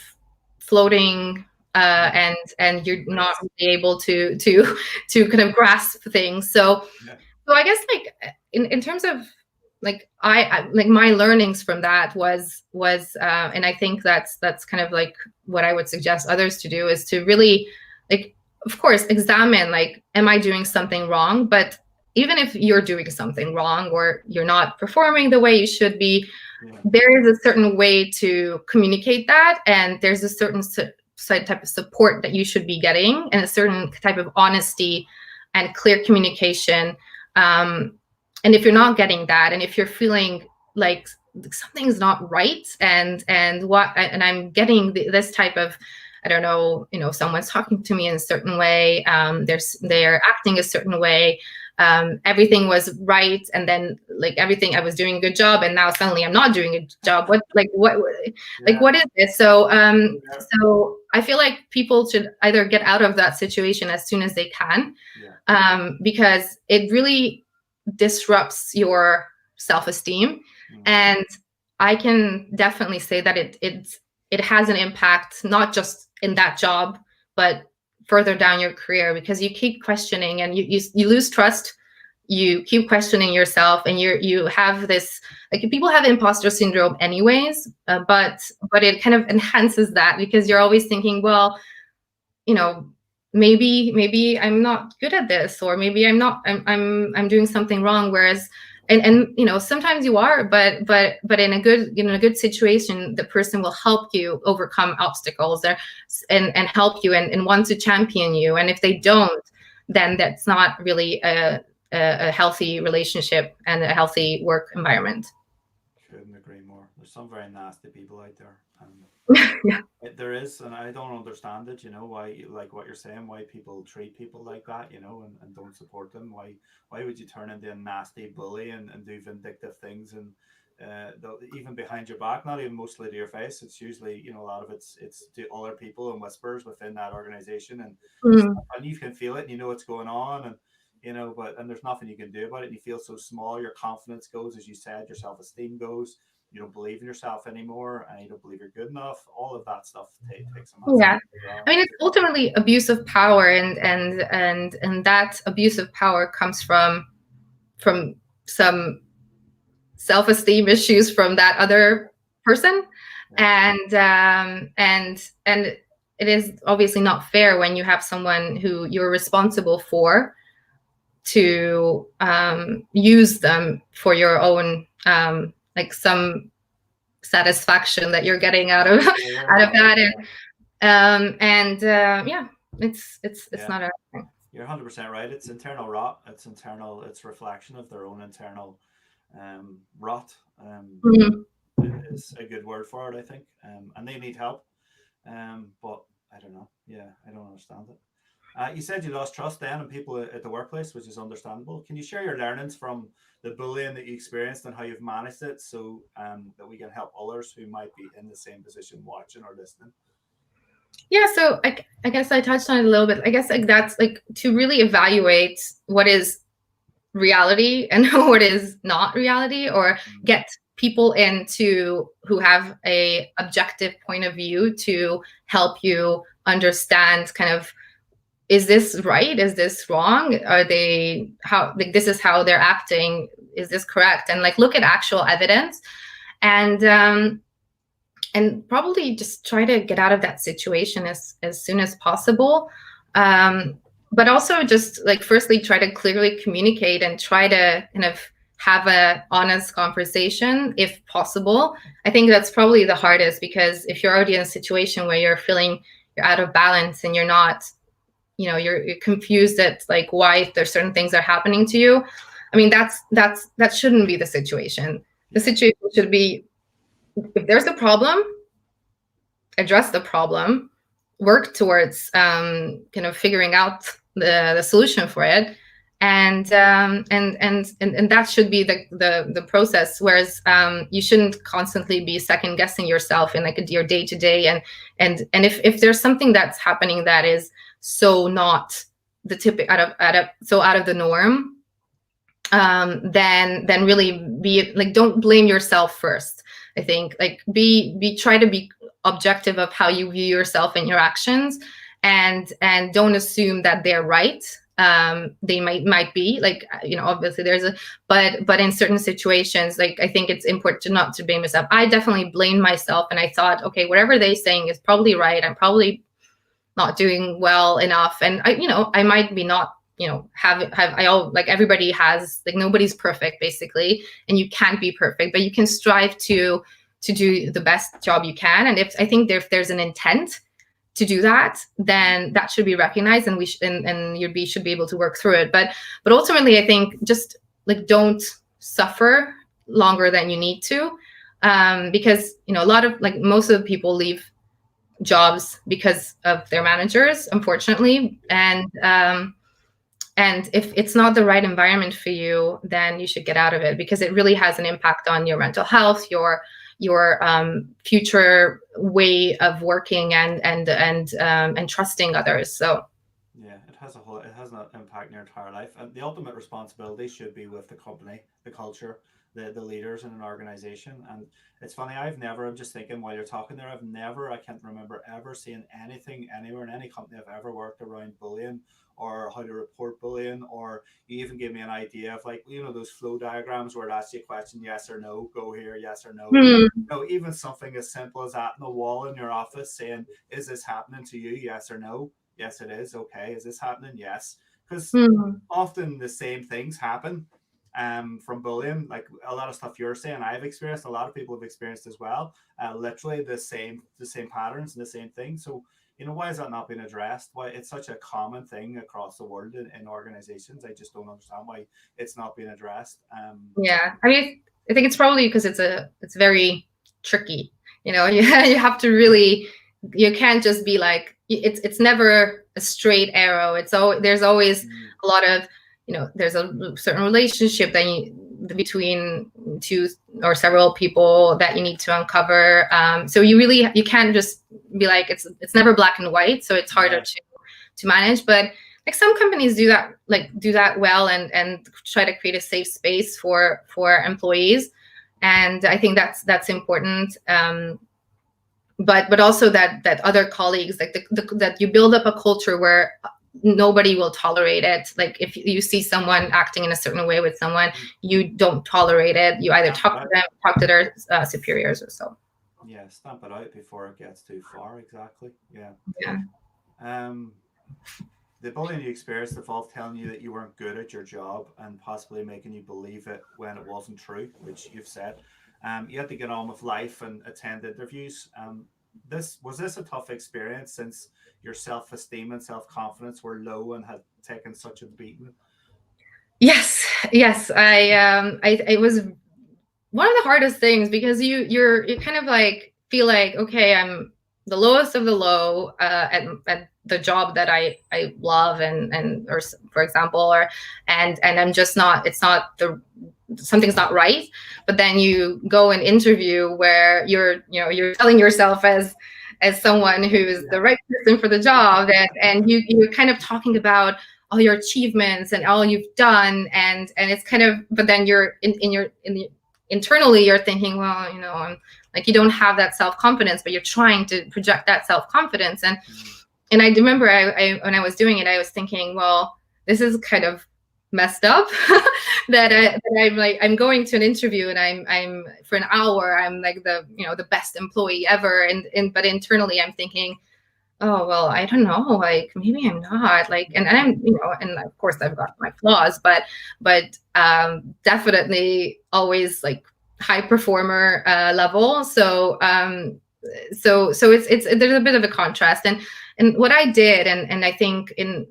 floating, and you're not really able to kind of grasp things. So I guess, like, in terms of like, I like, my learnings from that was and I think that's kind of like what I would suggest others to do, is to really, like, of course, examine, like, am I doing something wrong? But even if you're doing something wrong, or you're not performing the way you should be, there is a certain way to communicate that, and there's a certain type of support that you should be getting, and a certain type of honesty and clear communication. And if you're not getting that, and if you're feeling like something's not right, and I'm getting this type of, I don't know, someone's talking to me in a certain way, they're acting a certain way, everything was right, and then, like, everything, I was doing a good job, and now suddenly I'm not doing a job. What is this? So I feel like people should either get out of that situation as soon as they can, because it really disrupts your self-esteem. And I can definitely say that it has an impact, not just in that job, but further down your career, because you keep questioning, and you lose trust, you keep questioning yourself, and you have this, like, people have imposter syndrome anyways, but it kind of enhances that, because you're always thinking, well, maybe I'm not good at this, or maybe I'm doing something wrong. Whereas, and sometimes you are, but in a good situation, the person will help you overcome obstacles there, and help you, and want to champion you. And if they don't, then that's not really a healthy relationship and a healthy work environment. Couldn't agree more. There's some very nasty people out there. Yeah. There is, and I don't understand it. Why, like what you're saying, why people treat people like that, and don't support them. Why would you turn into a nasty bully and do vindictive things, and even behind your back? Not even mostly to your face. It's usually, a lot of it's to other people and whispers within that organization, and you can feel it, and what's going on, and and there's nothing you can do about it. And you feel so small. Your confidence goes, as you said, your self-esteem goes. You don't believe in yourself anymore, and you don't believe you're good enough. All of that stuff takes a massive. Yeah, I mean, it's ultimately abuse of power, and that abuse of power comes from some self-esteem issues from that other person, and it is obviously not fair when you have someone who you're responsible for to use them for your own, like, some satisfaction that you're getting out of that, it's not a thing. You're 100% right. It's internal rot. It's reflection of their own internal rot. Is a good word for it, I think. And they need help. But I don't know. Yeah, I don't understand it. You said you lost trust then in people at the workplace, which is understandable. Can you share your learnings from the bullying that you experienced and how you've managed it, so that we can help others who might be in the same position, watching or listening? Yeah, so I guess I touched on it a little bit. I guess, like, that's, like, to really evaluate what is reality and what is not reality, or get people who have a objective point of view to help you understand, kind of, is this right? Is this wrong? Are they, this is how they're acting. Is this correct? And, like, look at actual evidence, and probably just try to get out of that situation as soon as possible. but also just like firstly try to clearly communicate and try to kind of have a honest conversation if possible. I think that's probably the hardest, because if you're already in a situation where you're feeling you're out of balance and you're not, you're confused at like why there's certain things that are happening to you. I mean, that shouldn't be the situation. The situation should be, if there's a problem, address the problem, work towards kind of figuring out the solution for it, and that should be the process. Whereas you shouldn't constantly be second guessing yourself in like your day to day, and if there's something that's happening that is so not the typical out of the norm, then really be like, don't blame yourself first. I think like try to be objective of how you view yourself and your actions, and don't assume that they're right. They might be like, obviously but in certain situations, like I think it's important not to blame yourself. I definitely blamed myself, and I thought, okay, whatever they're saying is probably right. I'm probably not doing well enough, and I might be not, like everybody has, like nobody's perfect basically, and you can't be perfect, but you can strive to do the best job you can. And I think if there's an intent to do that, then that should be recognized, and you should be able to work through it. But ultimately, I think just like don't suffer longer than you need to, because a lot of like most of the people leave jobs because of their managers, unfortunately, and if it's not the right environment for you, then you should get out of it, because it really has an impact on your mental health, your future way of working and trusting others. So yeah, it has an impact in your entire life, and the ultimate responsibility should be with the company, the culture, the leaders in an organization. And it's funny, I'm just thinking while you're talking there, I can't remember ever seeing anything anywhere in any company I've ever worked around bullying or how to report bullying. Or you even gave me an idea of like, those flow diagrams where it asks you a question, yes or no, go here, yes or no. Even something as simple as that on the wall in your office saying, is this happening to you, yes or no? Yes, it is. Okay, is this happening? Yes. Because often the same things happen from bullying. Like a lot of stuff you're saying, I've experienced, a lot of people have experienced as well. Literally the same patterns and the same thing. So why has that not been addressed? Why it's such a common thing across the world in organizations? I just don't understand why it's not being addressed. Yeah, I mean, I think it's probably because it's very tricky. You have to really, you can't just be like, it's never a straight arrow. There's always a lot of, there's a certain relationship between two or several people that you need to uncover. So you can't just be like, it's never black and white. So it's harder to manage. But like some companies do that well and try to create a safe space for employees. And I think that's important. But also that other colleagues, like that you build up a culture where nobody will tolerate it. Like if you see someone acting in a certain way with someone, you don't tolerate it. You either talk to them, talk to their superiors or so. Yeah, stamp it out before it gets too far. Exactly. Yeah. Yeah. The bullying you experienced involved telling you that you weren't good at your job and possibly making you believe it when it wasn't true, which you've said. You had to get on with life and attend interviews. Was this a tough experience since your self-esteem and self-confidence were low and had taken such a beating? Yes. It was one of the hardest things, because you kind of like feel like, okay, I'm the lowest of the low at the job that I love or for example, and I'm just not, something's not right. But then you go and interview where you're telling yourself as someone who's the right person for the job, and you're kind of talking about all your achievements and all you've done, and it's kind of, but then you're internally you're thinking, well, I'm like, you don't have that self-confidence, but you're trying to project that self-confidence. And I remember when I was doing it, I was thinking, well, this is kind of messed up that I'm going to an interview and I'm for an hour, I'm like the best employee ever. But internally I'm thinking, oh, well, I don't know, like maybe I'm not, like, and I'm, and of course I've got my flaws, but definitely always like high performer level. So it's there's a bit of a contrast, and what I did, and I think in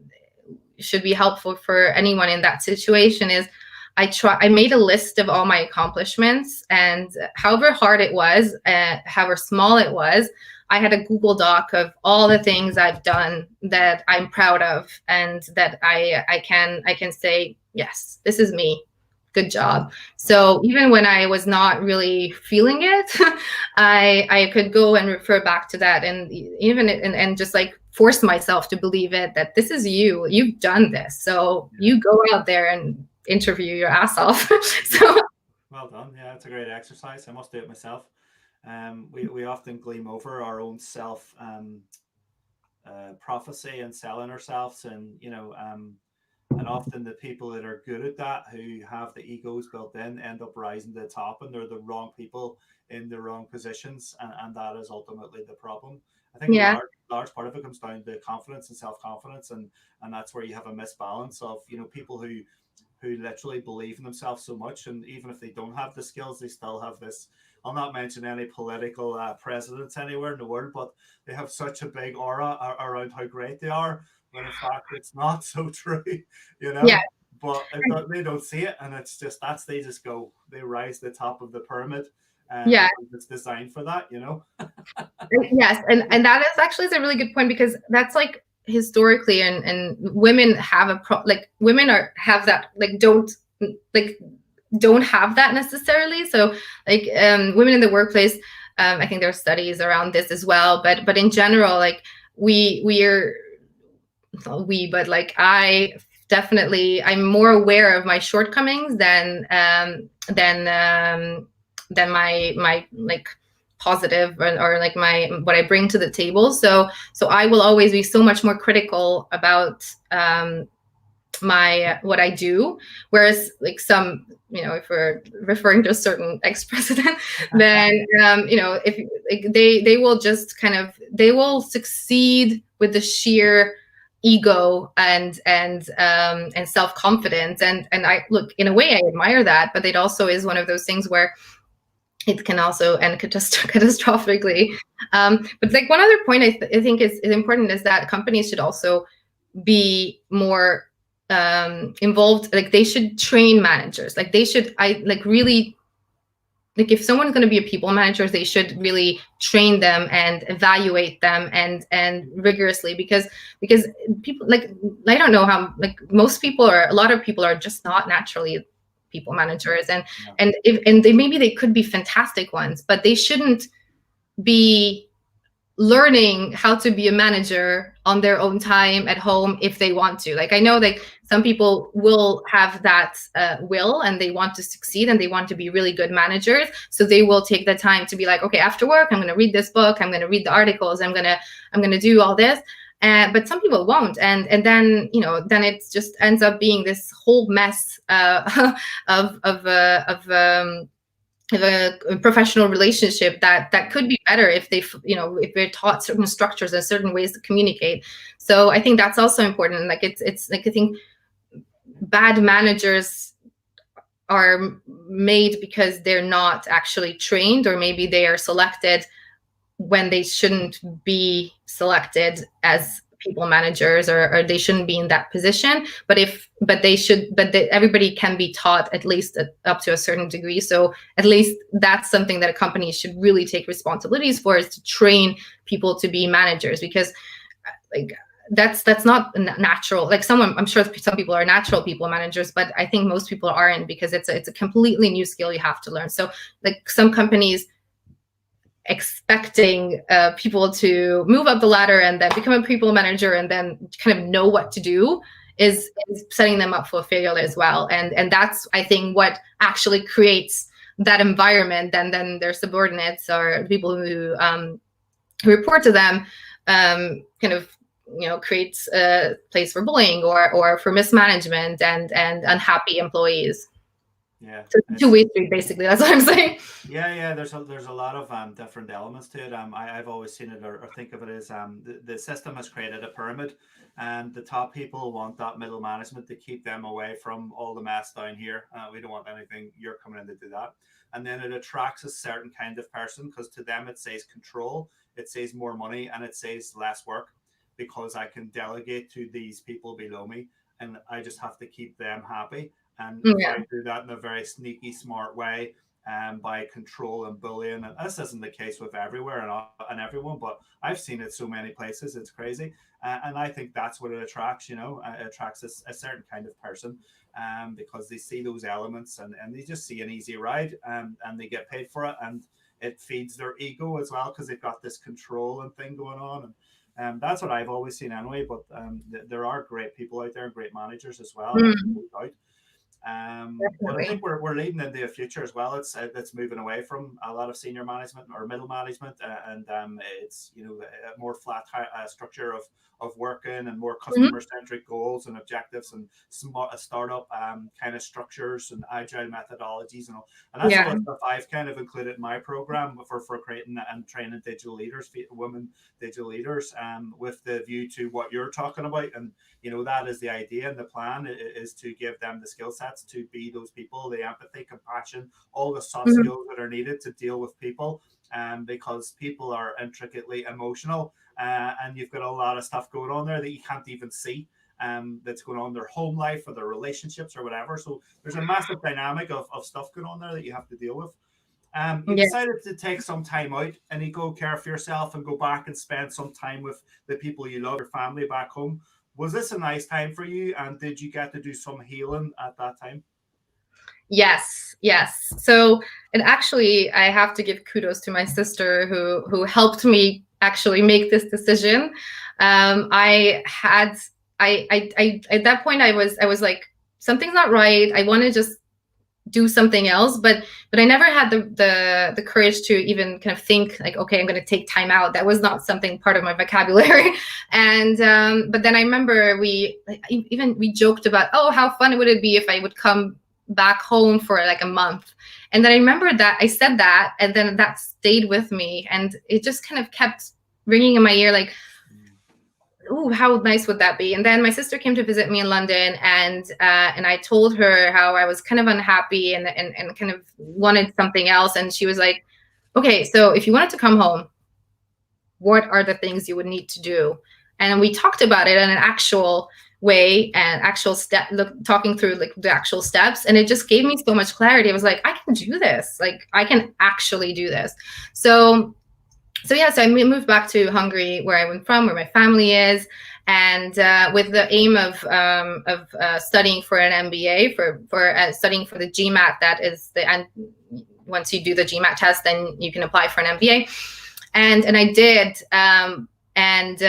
should be helpful for anyone in that situation, is I made a list of all my accomplishments, and however hard it was, however small it was, I had a Google Doc of all the things I've done that I'm proud of, and that I can say, yes, this is me. Good job. So even when I was not really feeling it, I could go and refer back to that, and even and just like force myself to believe it, that this is you. You've done this. So you go out there and interview your ass off. So well done. Yeah, it's a great exercise. I must do it myself. We often gleam over our own self prophecy and selling ourselves, and often the people that are good at that, who have the egos built in, end up rising to the top, and they're the wrong people in the wrong positions, and that is ultimately the problem. I think a yeah, large part of it comes down to confidence and self confidence, and that's where you have a misbalance of people who literally believe in themselves so much, and even if they don't have the skills, they still have this. I'll not mention any political presidents anywhere in the world, but they have such a big aura around how great they are, when in fact it's not so true, you yeah, know. But they don't see it, and it's just they just go, they rise to the top of the pyramid, yeah. because it's designed for that. Yes, and that is actually is a really good point, because that's like historically, and women have women have that, like don't have that necessarily. So like women in the workplace, I think there are studies around this as well, but in general, like we are but like I definitely, I'm more aware of my shortcomings than my like positive, or like my what I bring to the table. So I will always be so much more critical about my what I do. Whereas like some, if we're referring to a certain ex-president, then if like, they will just they will succeed with the sheer ego and self-confidence, and I look, in a way I admire that, but it also is one of those things where it can also end catastrophically. But like one other point I think is important, is that companies should also be more involved. Like they should train managers. Like they should, I like really, like if someone's going to be a people manager, they should really train them and evaluate them and rigorously, because people, like, I don't know how, like most people, or a lot of people, are just not naturally people managers, and they, maybe they could be fantastic ones, but they shouldn't be learning how to be a manager on their own time at home if they want to. Like I know like some people will have that will, and they want to succeed, and they want to be really good managers, so they will take the time to be like, okay, after work I'm going to read this book, I'm going to read the articles, I'm going to do all this. But some people won't, and then then it just ends up being this whole mess of a professional relationship that could be better if they if they're taught certain structures and certain ways to communicate. So I think that's also important. Like it's like, I think bad managers are made because they're not actually trained, or maybe they are selected when they shouldn't be selected as people managers, or they shouldn't be in that position. But everybody can be taught, at least up to a certain degree. So at least that's something that a company should really take responsibilities for, is to train people to be managers, because like that's not natural. Like I'm sure some people are natural people managers, but I think most people aren't, because it's a completely new skill you have to learn. So like some companies expecting people to move up the ladder and then become a people manager and then kind of know what to do is setting them up for failure as well. And that's, I think, what actually creates that environment. And then their subordinates, or people who report to them, kind of creates a place for bullying or for mismanagement and unhappy employees. Yeah, So it's a it's two-way street, basically. That's what I'm saying. yeah. There's a lot of different elements to it. I've always seen it or think of it as the system has created a pyramid, and the top people want that middle management to keep them away from all the mess down here. We don't want anything. You're coming in to do that, and then it attracts a certain kind of person because to them it says control, it says more money, and it says less work because I can delegate to these people below me, and I just have to keep them happy. And if Yeah. I do that in a very sneaky, smart way, by control and bullying, and this isn't the case with everywhere and everyone, but I've seen it so many places, it's crazy. And I think that's what it attracts, it attracts a certain kind of person because they see those elements and they just see an easy ride and they get paid for it. And it feeds their ego as well because they've got this control and thing going on. And that's what I've always seen anyway. But there are great people out there, great managers as well. Mm, No doubt. But I definitely. think we're leading into a future as well. It's moving away from a lot of senior management or middle management, and it's a more flat structure of working and more Mhm. customer centric goals and objectives and smart startup kind of structures and agile methodologies and all. And that's all Yeah. the stuff I've kind of included in my program for creating and training digital leaders, women digital leaders, with the view to what you're talking about. And that is the idea and the plan is to give them the skill sets to be those people, the empathy, compassion, all the soft Mhm. skills that are needed to deal with people, because people are intricately emotional, and you've got a lot of stuff going on there that you can't even see, that's going on in their home life or their relationships or whatever. So there's a massive dynamic of stuff going on there that you have to deal with. You Yeah. decided to take some time out and you go care for yourself and go back and spend some time with the people you love, your family back home. Was this a nice time for you? And did you get to do some healing at that time? Yes, yes. So, and actually, I have to give kudos to my sister who helped me actually make this decision. I had I at that point I was like, something's not right. I want to just do something else, but I never had the courage to even kind of think like, okay, I'm going to take time out. That was not something part of my vocabulary. And but then I remember we joked about, oh, how fun would it be if I would come back home for like a month. And then I remember that I said that, and then that stayed with me, and it just kind of kept ringing in my ear like, ooh, how nice would that be? And then my sister came to visit me in London, and I told her how I was kind of unhappy and kind of wanted something else. And she was like, okay, so if you wanted to come home, what are the things you would need to do? And we talked about it in an actual way and actual step, talking through like the actual steps. And it just gave me so much clarity. I was like, I can do this. Like, I can actually do this. So yeah, so I moved back to Hungary, where I went from, where my family is, and with the aim of studying for an MBA, for studying for the GMAT. That is and once you do the GMAT test, then you can apply for an MBA, and I did, and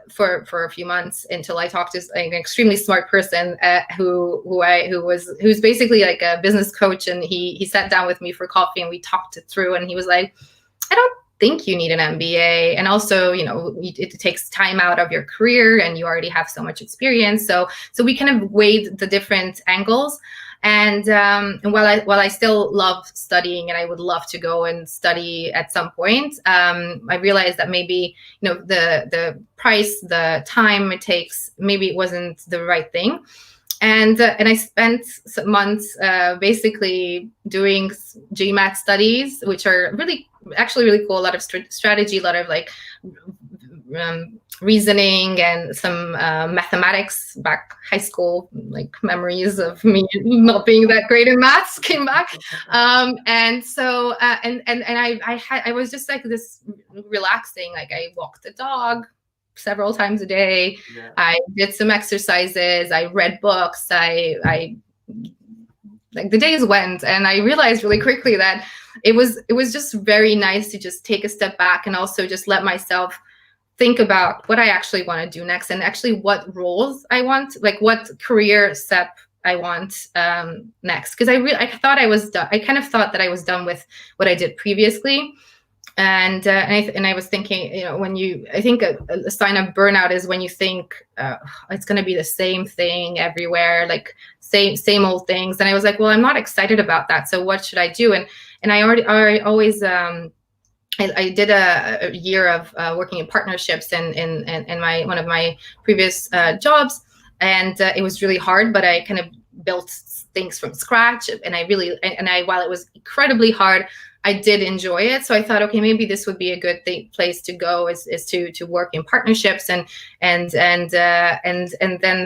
for a few months until I talked to an extremely smart person who's basically like a business coach, and he sat down with me for coffee and we talked it through, and he was like, I don't think you need an MBA. And also, it takes time out of your career and you already have so much experience. So we kind of weighed the different angles. And while I still love studying and I would love to go and study at some point, I realized that maybe, the price, the time it takes, maybe it wasn't the right thing. And I spent some months basically doing GMAT studies, which are actually really cool. A lot of strategy, a lot of like reasoning, and some mathematics. Back high school, like memories of me not being that great in maths came back. And so I was just like this relaxing. Like, I walked the dog several times a day. Yeah. I did some exercises. I read books. I like, the days went, and I realized really quickly that it was just very nice to just take a step back and also just let myself think about what I actually want to do next, and actually what roles I want, like what career step I want next. Because I thought I was done. I kind of thought that I was done with what I did previously. and I was thinking, I think a sign of burnout is when you think it's going to be the same thing everywhere, like same old things. And I was like, well, I'm not excited about that. So what should I do? And I always I did a year of working in partnerships in my one of my previous jobs, and it was really hard. But I kind of built things from scratch, and while it was incredibly hard, I did enjoy it. So I thought, okay, maybe this would be a good place to go is to work in partnerships, and then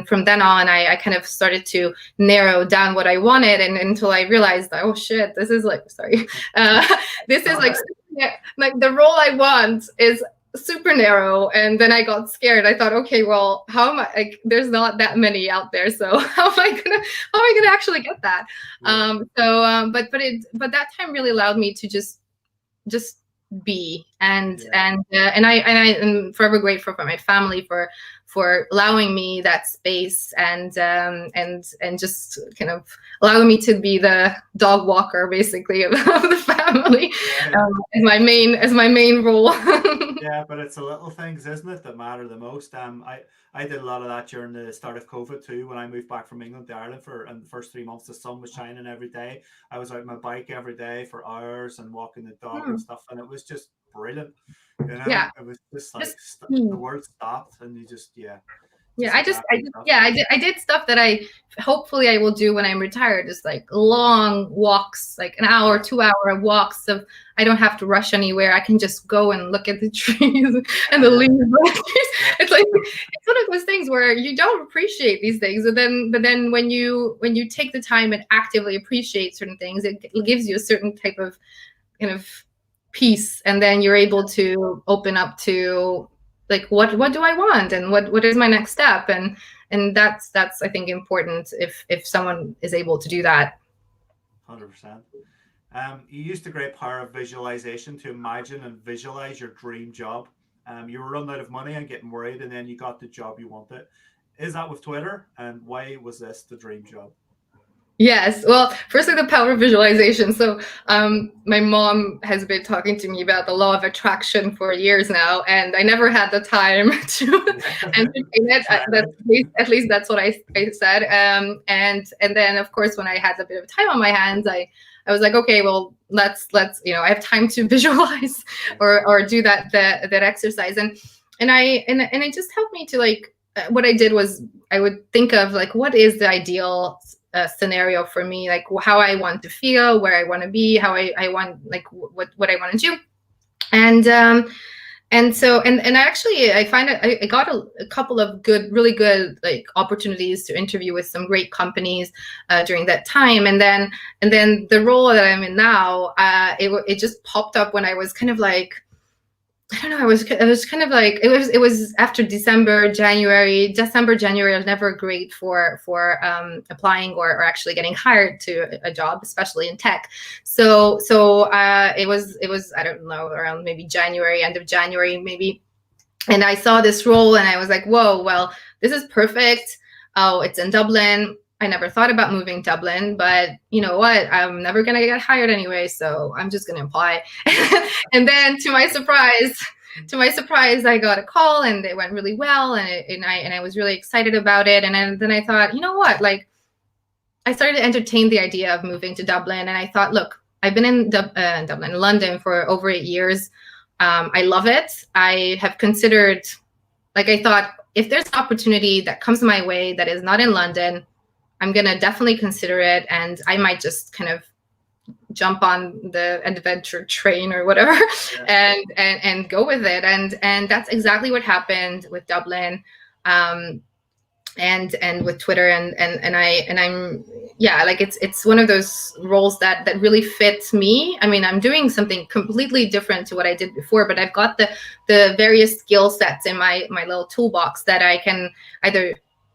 from then on, I kind of started to narrow down what I wanted, and until I realized, oh shit, this is like this is like the role I want is super narrow. And then I got scared. I thought, okay, well, how am I, like, there's not that many out there, so how am I gonna actually get that? Yeah. But that time really allowed me to just be, and I'm forever grateful for my family for allowing me that space, and just kind of allowing me to be the dog walker, basically, of the family, as my main role. Yeah, but it's the little things, isn't it, that matter the most. I did a lot of that during the start of COVID too. When I moved back from England to Ireland and the first 3 months, the sun was shining every day. I was out on my bike every day for hours and walking the dog and stuff, and it was just brilliant. Yeah. It was just like the world stopped, and you just I did stuff that hopefully I will do when I'm retired, just like long walks, like an hour, 2 hour walks of, I don't have to rush anywhere. I can just go and look at the trees and the leaves. It's like, it's one of those things where you don't appreciate these things. But then when you take the time and actively appreciate certain things, it gives you a certain type of kind of peace. And then you're able to open up to, like, what do I want, and what is my next step, and that's I think important if someone is able to do that. 100%. You used the great power of visualization to imagine and visualize your dream job. You were running out of money and getting worried, and then you got the job you wanted. Is that with Twitter, and why was this the dream job? Yes. Well, firstly, the power of visualization. So my mom has been talking to me about the law of attraction for years now, and I never had the time to entertain it. At least that's what I said. And then, of course, when I had a bit of time on my hands, I was like, okay, well, let's I have time to visualize or do that exercise. And it just helped me to, like, what I did was I would think of, like, what is the ideal scenario for me, like how I want to feel, where I want to be, how I want, like, what I want to do. And so actually I find I got a couple of really good like opportunities to interview with some great companies during that time. And then the role that I'm in now, it just popped up when I was kind of like, I don't know. I was kind of like, it was after December, January was never great for applying or actually getting hired to a job, especially in tech. So it was I don't know, around maybe January, end of January maybe, and I saw this role and I was like, whoa, well, this is perfect. Oh, it's in Dublin. I never thought about moving to Dublin, but you know what? I'm never going to get hired anyway, so I'm just going to apply. And then to my surprise, I got a call and it went really well, and I was really excited about it. And then I thought, you know what? Like, I started to entertain the idea of moving to Dublin, and I thought, look, I've been in London for over 8 years. I love it. I have considered, like, I thought, if there's an opportunity that comes my way that is not in London, I'm going to definitely consider it, and I might just kind of jump on the adventure train or whatever, and go with it. And that's exactly what happened with Dublin, and with Twitter, and I'm like, it's one of those roles that really fits me. I mean, I'm doing something completely different to what I did before, but I've got the various skill sets in my little toolbox that I can either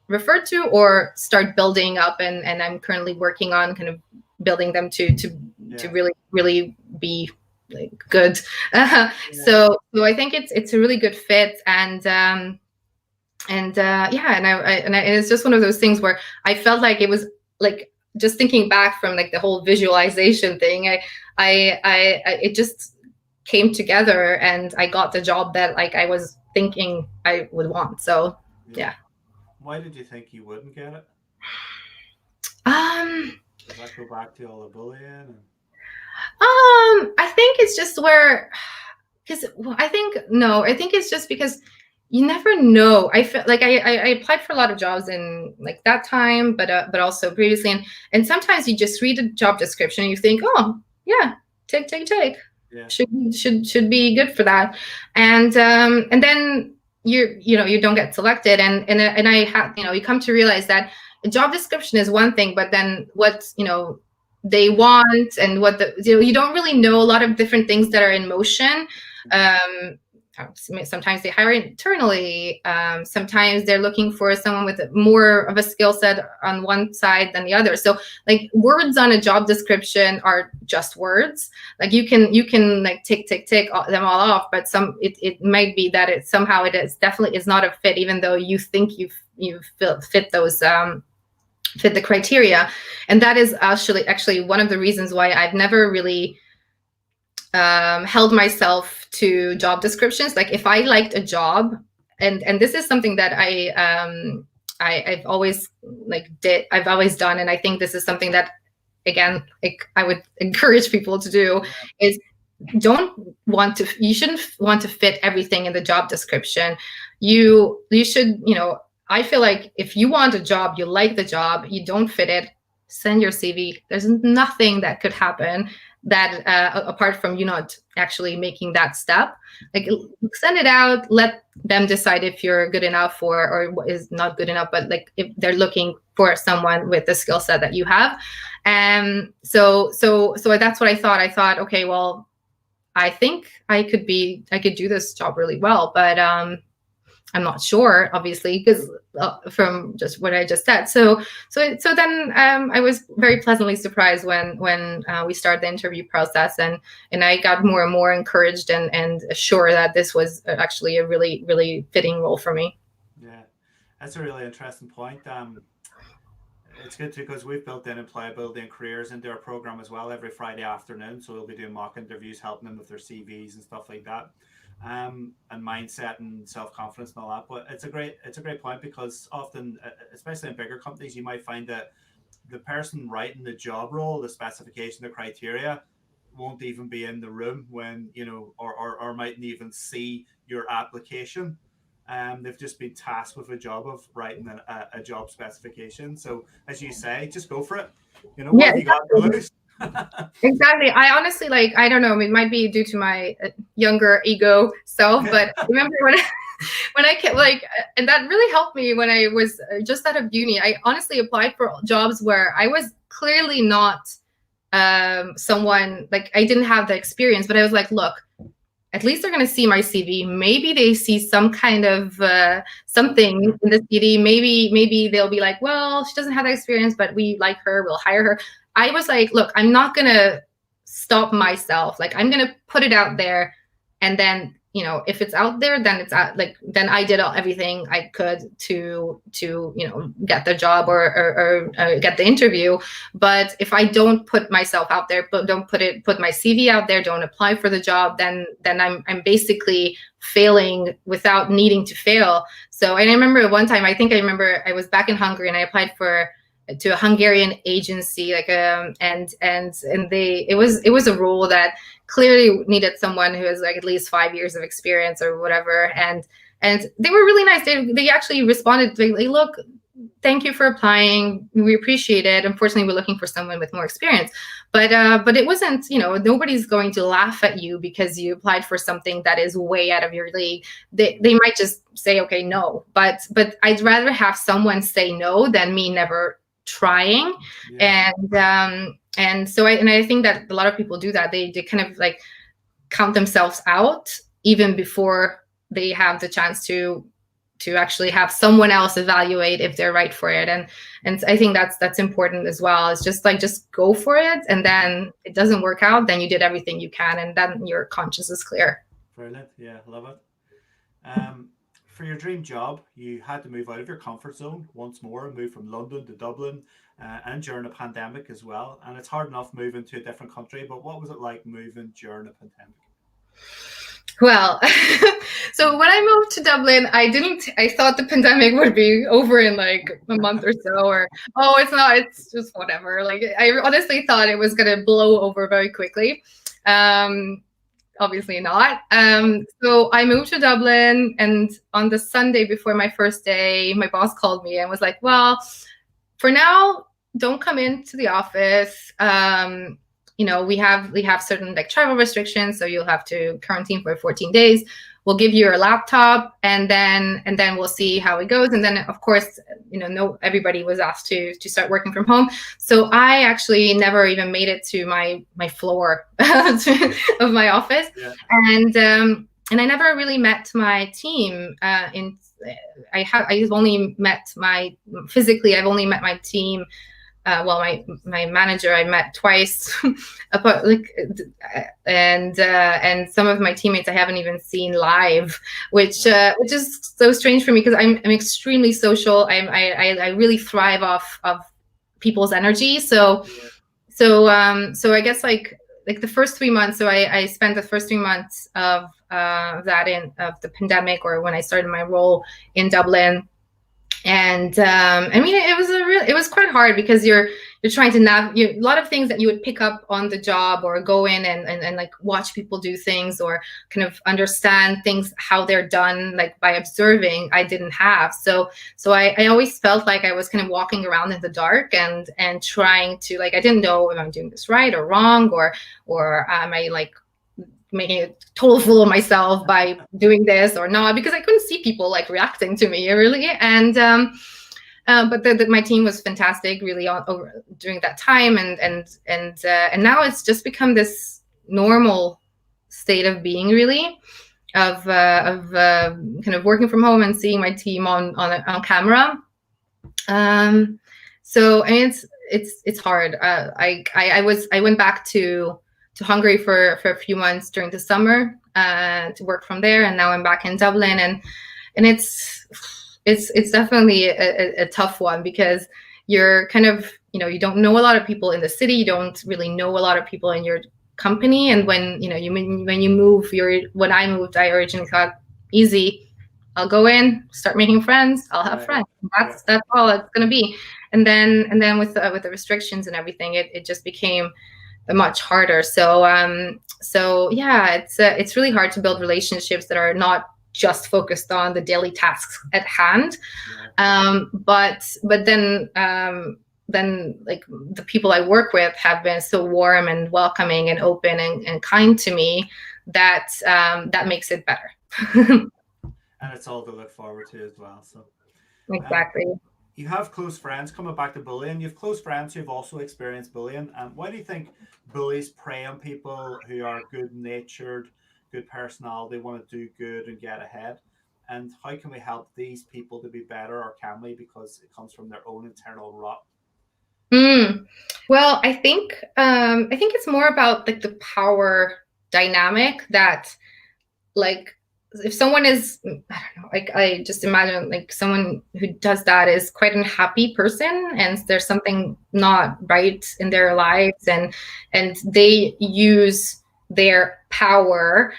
refer to or start building up, and I'm currently working on kind of building them to really, really be like good. So I think it's a really good fit, and it's just one of those things where I felt like it was like, just thinking back from like the whole visualization thing, it just came together and I got the job that like I was thinking I would want. So yeah. Why did you think you wouldn't get it? Um, Does that go back to all the bullying? I think it's just where, because I think it's just because you never know. I feel like I applied for a lot of jobs in like that time, but also previously, and sometimes you just read a job description and you think, oh yeah, take. Yeah. Should be good for that, and then you don't get selected, and I had you come to realize that a job description is one thing, but then what they want and what you don't really know a lot of different things that are in motion. Sometimes they hire internally. Sometimes they're looking for someone with more of a skill set on one side than the other. So like words on a job description are just words. Like you can like tick them all off, but it might be that it somehow it is definitely is not a fit, even though you think you fit those fit the criteria. And that is actually one of the reasons why I've never really held myself to job descriptions. Like if I liked a job, and this is something that I've always I've always done, and I think this is something that again I would encourage people to do, is you shouldn't want to fit everything in the job description. You should, I feel like if you want a job, you like the job, you don't fit it, send your CV. There's nothing that could happen that apart from you not actually making that step. Like send it out, let them decide if you're good enough or is not good enough, but like if they're looking for someone with the skill set that you have. And so that's what I thought. I thought, okay, well, I think I could do this job really well, but I'm not sure, obviously, because from just what I just said. So then I was very pleasantly surprised when we started the interview process, and I got more and more encouraged and sure that this was actually a really, really fitting role for me. Yeah, that's a really interesting point. It's good too because we've built in employability and careers into our program as well every Friday afternoon. So we'll be doing mock interviews, helping them with their CVs and stuff like that, and mindset and self confidence and all that. But it's a great point because often, especially in bigger companies, you might find that the person writing the job role, the specification, the criteria, won't even be in the room when or mightn't even see your application. They've just been tasked with a job of writing a job specification. So as you say, just go for it. What have you got to lose? Exactly. I honestly I don't know. It might be due to my younger ego self, but remember when I kept and that really helped me when I was just out of uni. I honestly applied for jobs where I was clearly not someone, like I didn't have the experience, but I was like, look, at least they're going to see my CV. Maybe they see some kind of something in the CV. Maybe they'll be like, well, she doesn't have that experience, but we like her, we'll hire her. I was like, look, I'm not going to stop myself. Like I'm going to put it out there, and then if it's out there, then it's out. Then I did everything I could to get the job or get the interview. But if I don't put myself out there, but don't put my CV out there, don't apply for the job, then I'm basically failing without needing to fail. So, and I remember one time, I was back in Hungary and I applied to a Hungarian agency, and it was a role that clearly needed someone who has at least 5 years of experience or whatever, and they were really nice. They actually responded like, look, thank you for applying, we appreciate it, unfortunately we're looking for someone with more experience. But it wasn't, nobody's going to laugh at you because you applied for something that is way out of your league. They might just say, okay, no, but I'd rather have someone say no than me never trying. Yeah. And so I think that a lot of people do that. They kind of count themselves out even before they have the chance to actually have someone else evaluate if they're right for it. And I think that's important as well. It's just go for it, and then it doesn't work out, then you did everything you can, and then your conscience is clear. Brilliant. Yeah, love it. For your dream job, you had to move out of your comfort zone once more, move from London to Dublin, and during a pandemic as well. And it's hard enough moving to a different country, but what was it like moving during a pandemic? Well, so when I moved to Dublin, I thought the pandemic would be over in like a month or so, or, oh, it's not, it's just whatever. Like, I honestly thought it was going to blow over very quickly. Obviously not. So I moved to Dublin, and on the Sunday before my first day, my boss called me and was like, well, for now, don't come into the office. We have certain like travel restrictions, so you'll have to quarantine for 14 days. We'll give you your laptop, and then we'll see how it goes. And then, of course, everybody was asked to start working from home. So I actually never even made it to my floor of my office, Yeah. and I never really met my team. I've only met physically. I've only met my team. My manager I met twice, and some of my teammates I haven't even seen live, which is so strange for me because I'm extremely social. I really thrive off of people's energy. So I guess like the first 3 months. So I spent the first 3 months of of the pandemic, or when I started my role in Dublin. And I mean, it was quite hard because you're trying to navigate a lot of things that you would pick up on the job, or go in and like watch people do things, or kind of understand things how they're done, like by observing. I didn't have so I always felt like I was kind of walking around in the dark and trying to, like, I didn't know if I'm doing this right or wrong, or am I like making a total fool of myself by doing this or not, because I couldn't see people like reacting to me really. And but my team was fantastic really during that time, and now it's just become this normal state of being, really, of kind of working from home and seeing my team on camera. So I mean, it's hard. I went back to Hungary for a few months during the summer to work from there, and now I'm back in Dublin, and it's definitely a tough one, because you're kind of, you don't know a lot of people in the city, you don't really know a lot of people in your company, and when you move, when I moved, I originally thought, easy, I'll go in, start making friends, I'll have friends. That's all it's gonna be. And then with the restrictions and everything, it just became much harder. So yeah, it's really hard to build relationships that are not just focused on the daily tasks at hand. But then like the people I work with have been so warm and welcoming and open and kind to me that that makes it better. And it's all to look forward to as well. So exactly. You have close friends, coming back to bullying, you have close friends who've also experienced bullying. Why do you think bullies prey on people who are good natured, good personality, want to do good and get ahead? And how can we help these people to be better, or can we, because it comes from their own internal rot? Well, I think it's more about like the power dynamic, that, like, if someone is, I don't know, like, I just imagine like someone who does that is quite an unhappy person, and there's something not right in their lives, and they use their power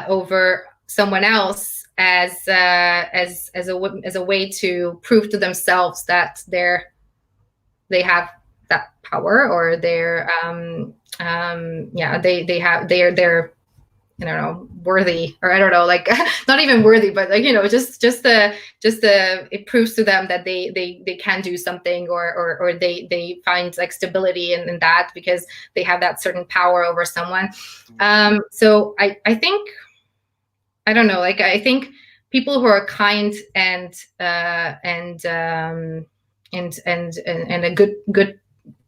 over someone else as a way to prove to themselves that they have that power, or they're they're I don't know, worthy, or I don't know, like not even worthy, but like, just it proves to them that they can do something, or they find like stability in that, because they have that certain power over someone. So I think, I don't know, like, I think people who are kind and a good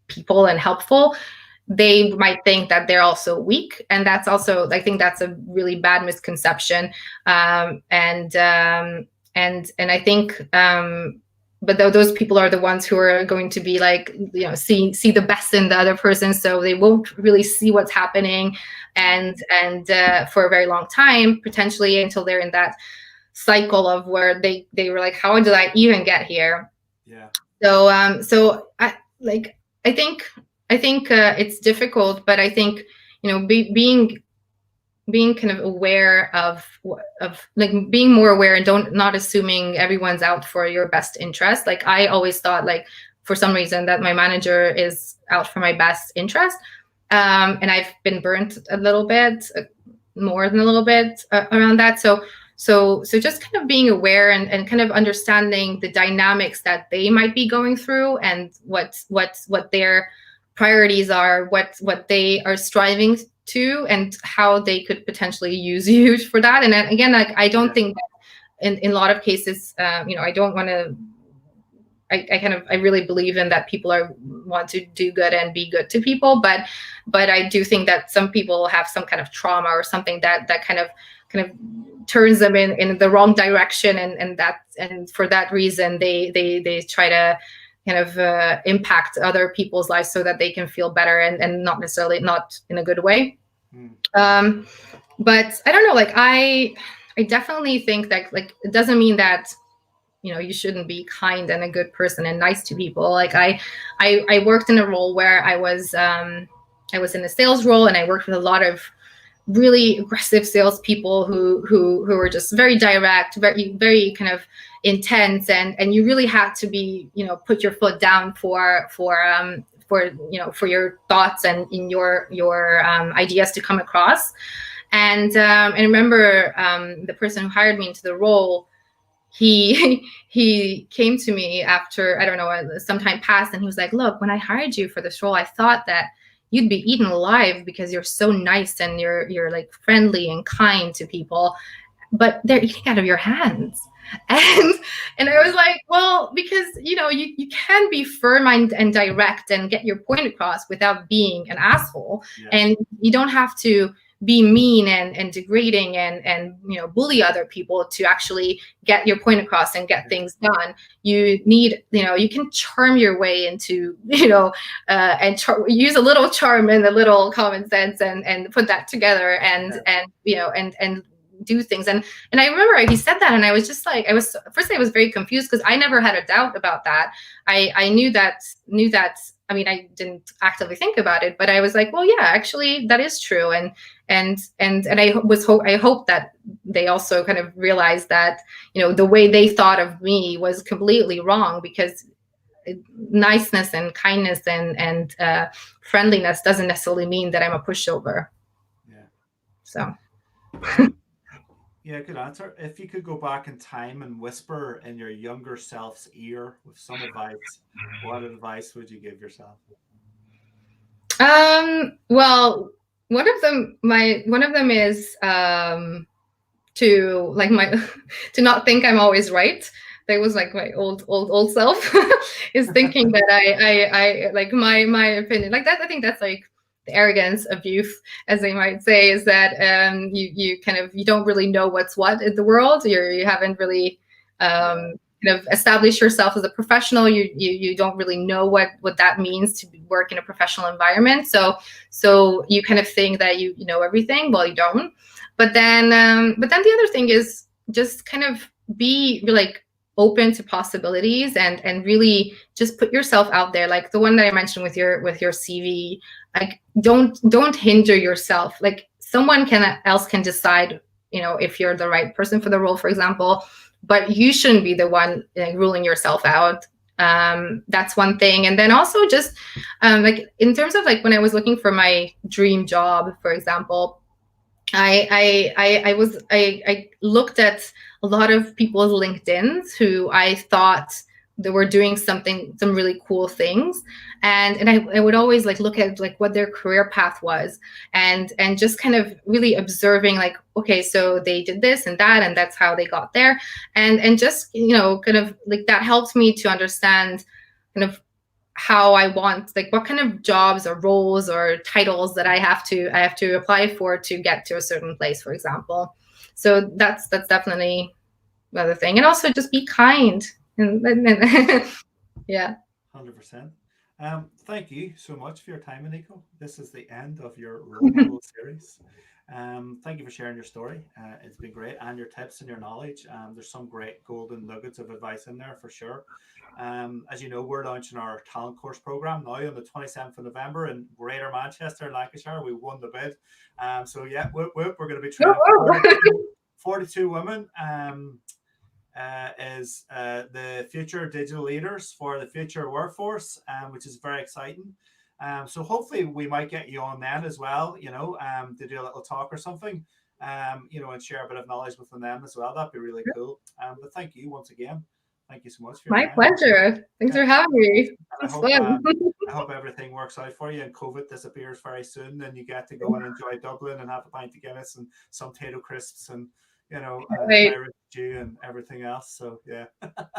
people and helpful, they might think that they're also weak, and that's also, I think that's a really bad misconception. And I think but those people are the ones who are going to be like, see the best in the other person, so they won't really see what's happening, and for a very long time, potentially, until they're in that cycle of where they were like, how did I even get here? Yeah. So I think it's difficult, but I think, being being kind of aware of like being more aware and not assuming everyone's out for your best interest. Like I always thought, like for some reason, that my manager is out for my best interest, and I've been burnt a little bit, more than a little bit, around that. So just kind of being aware and kind of understanding the dynamics that they might be going through, and what their priorities are, what they are striving to, and how they could potentially use you for that. And then, again, like I don't think that in a lot of cases, I don't want to. I really believe in that people want to do good and be good to people, but I do think that some people have some kind of trauma or something that kind of turns them in the wrong direction, and for that reason they try to kind of impact other people's lives so that they can feel better, and not necessarily not in a good way. But I don't know, like I definitely think that, like, it doesn't mean that you shouldn't be kind and a good person and nice to people. Like I worked in a role where I was in a sales role, and I worked with a lot of really aggressive salespeople who were just very direct, very kind of intense, and you really had to be, put your foot down for your thoughts and in your ideas to come across. And I remember the person who hired me into the role, he came to me after, I don't know, some time passed, and he was like, look, when I hired you for this role, I thought that you'd be eaten alive because you're so nice and you're like friendly and kind to people, but they're eating out of your hands. And I was like, well, because you can be firm and direct and get your point across without being an asshole. And you don't have to be mean and degrading and bully other people to actually get your point across and get things done. You need, you can charm your way into, and use a little charm and a little common sense and put that together and do things. And I remember he said that, and I was just like, I was very confused, because I never had a doubt about that. I knew that. I mean, I didn't actively think about it, but I was like, well, yeah, actually, that is true. And I hope that they also kind of realized that, the way they thought of me was completely wrong, because niceness and kindness and friendliness doesn't necessarily mean that I'm a pushover. Yeah. So. Yeah, good answer. If you could go back in time and whisper in your younger self's ear with some advice, what advice would you give yourself? Well, one of them is to to not think I'm always right. That was like my old self is thinking that I like my opinion, like that. I think that's like the arrogance of youth, as they might say, is that you don't really know what's what in the world. You haven't really kind of established yourself as a professional. You don't really know what that means to work in a professional environment. So you kind of think that you know everything. Well, you don't. But then the other thing is just kind of be like open to possibilities and really just put yourself out there. Like the one that I mentioned with your CV, like don't hinder yourself. Like someone else can decide, if you're the right person for the role, for example, but you shouldn't be the one ruling yourself out. That's one thing. And then also just like in terms of like when I was looking for my dream job, for example, I looked at a lot of people's LinkedIn's who I thought they were doing some really cool things, and I would always like look at like what their career path was, and just kind of really observing like, okay, so they did this and that, and that's how they got there, and just kind of like that helped me to understand kind of how I want, like what kind of jobs or roles or titles that I have to apply for to get to a certain place, for example. So that's definitely another thing. And also just be kind. Yeah. 100%. Thank you so much for your time, Eniko. This is the end of your role model series. Thank you for sharing your story. It's been great, and your tips and your knowledge. There's some great golden nuggets of advice in there for sure. As you know, we're launching our talent course program now on the 27th of November in Greater Manchester, Lancashire. We won the bid. So yeah, we're going to be training 42 women. Is the future digital leaders for the future workforce, which is very exciting. So hopefully we might get you on then as well, to do a little talk or something, and share a bit of knowledge with them as well. That'd be really cool. But thank you once again. Thank you so much for your My time. pleasure. Thanks for having me. It's fun. I hope everything works out for you and COVID disappears very soon and you get to go and enjoy Dublin and have a pint of Guinness and some potato crisps and Irish stew and everything else. So yeah.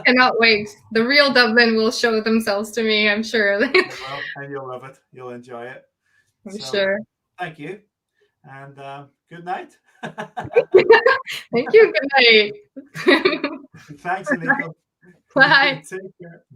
Cannot wait. The real Dublin will show themselves to me, I'm sure. And you'll love it. You'll enjoy it. I'm sure. Thank you. And good night. Thank you. Good night. Thanks, Eniko. Bye. Take care.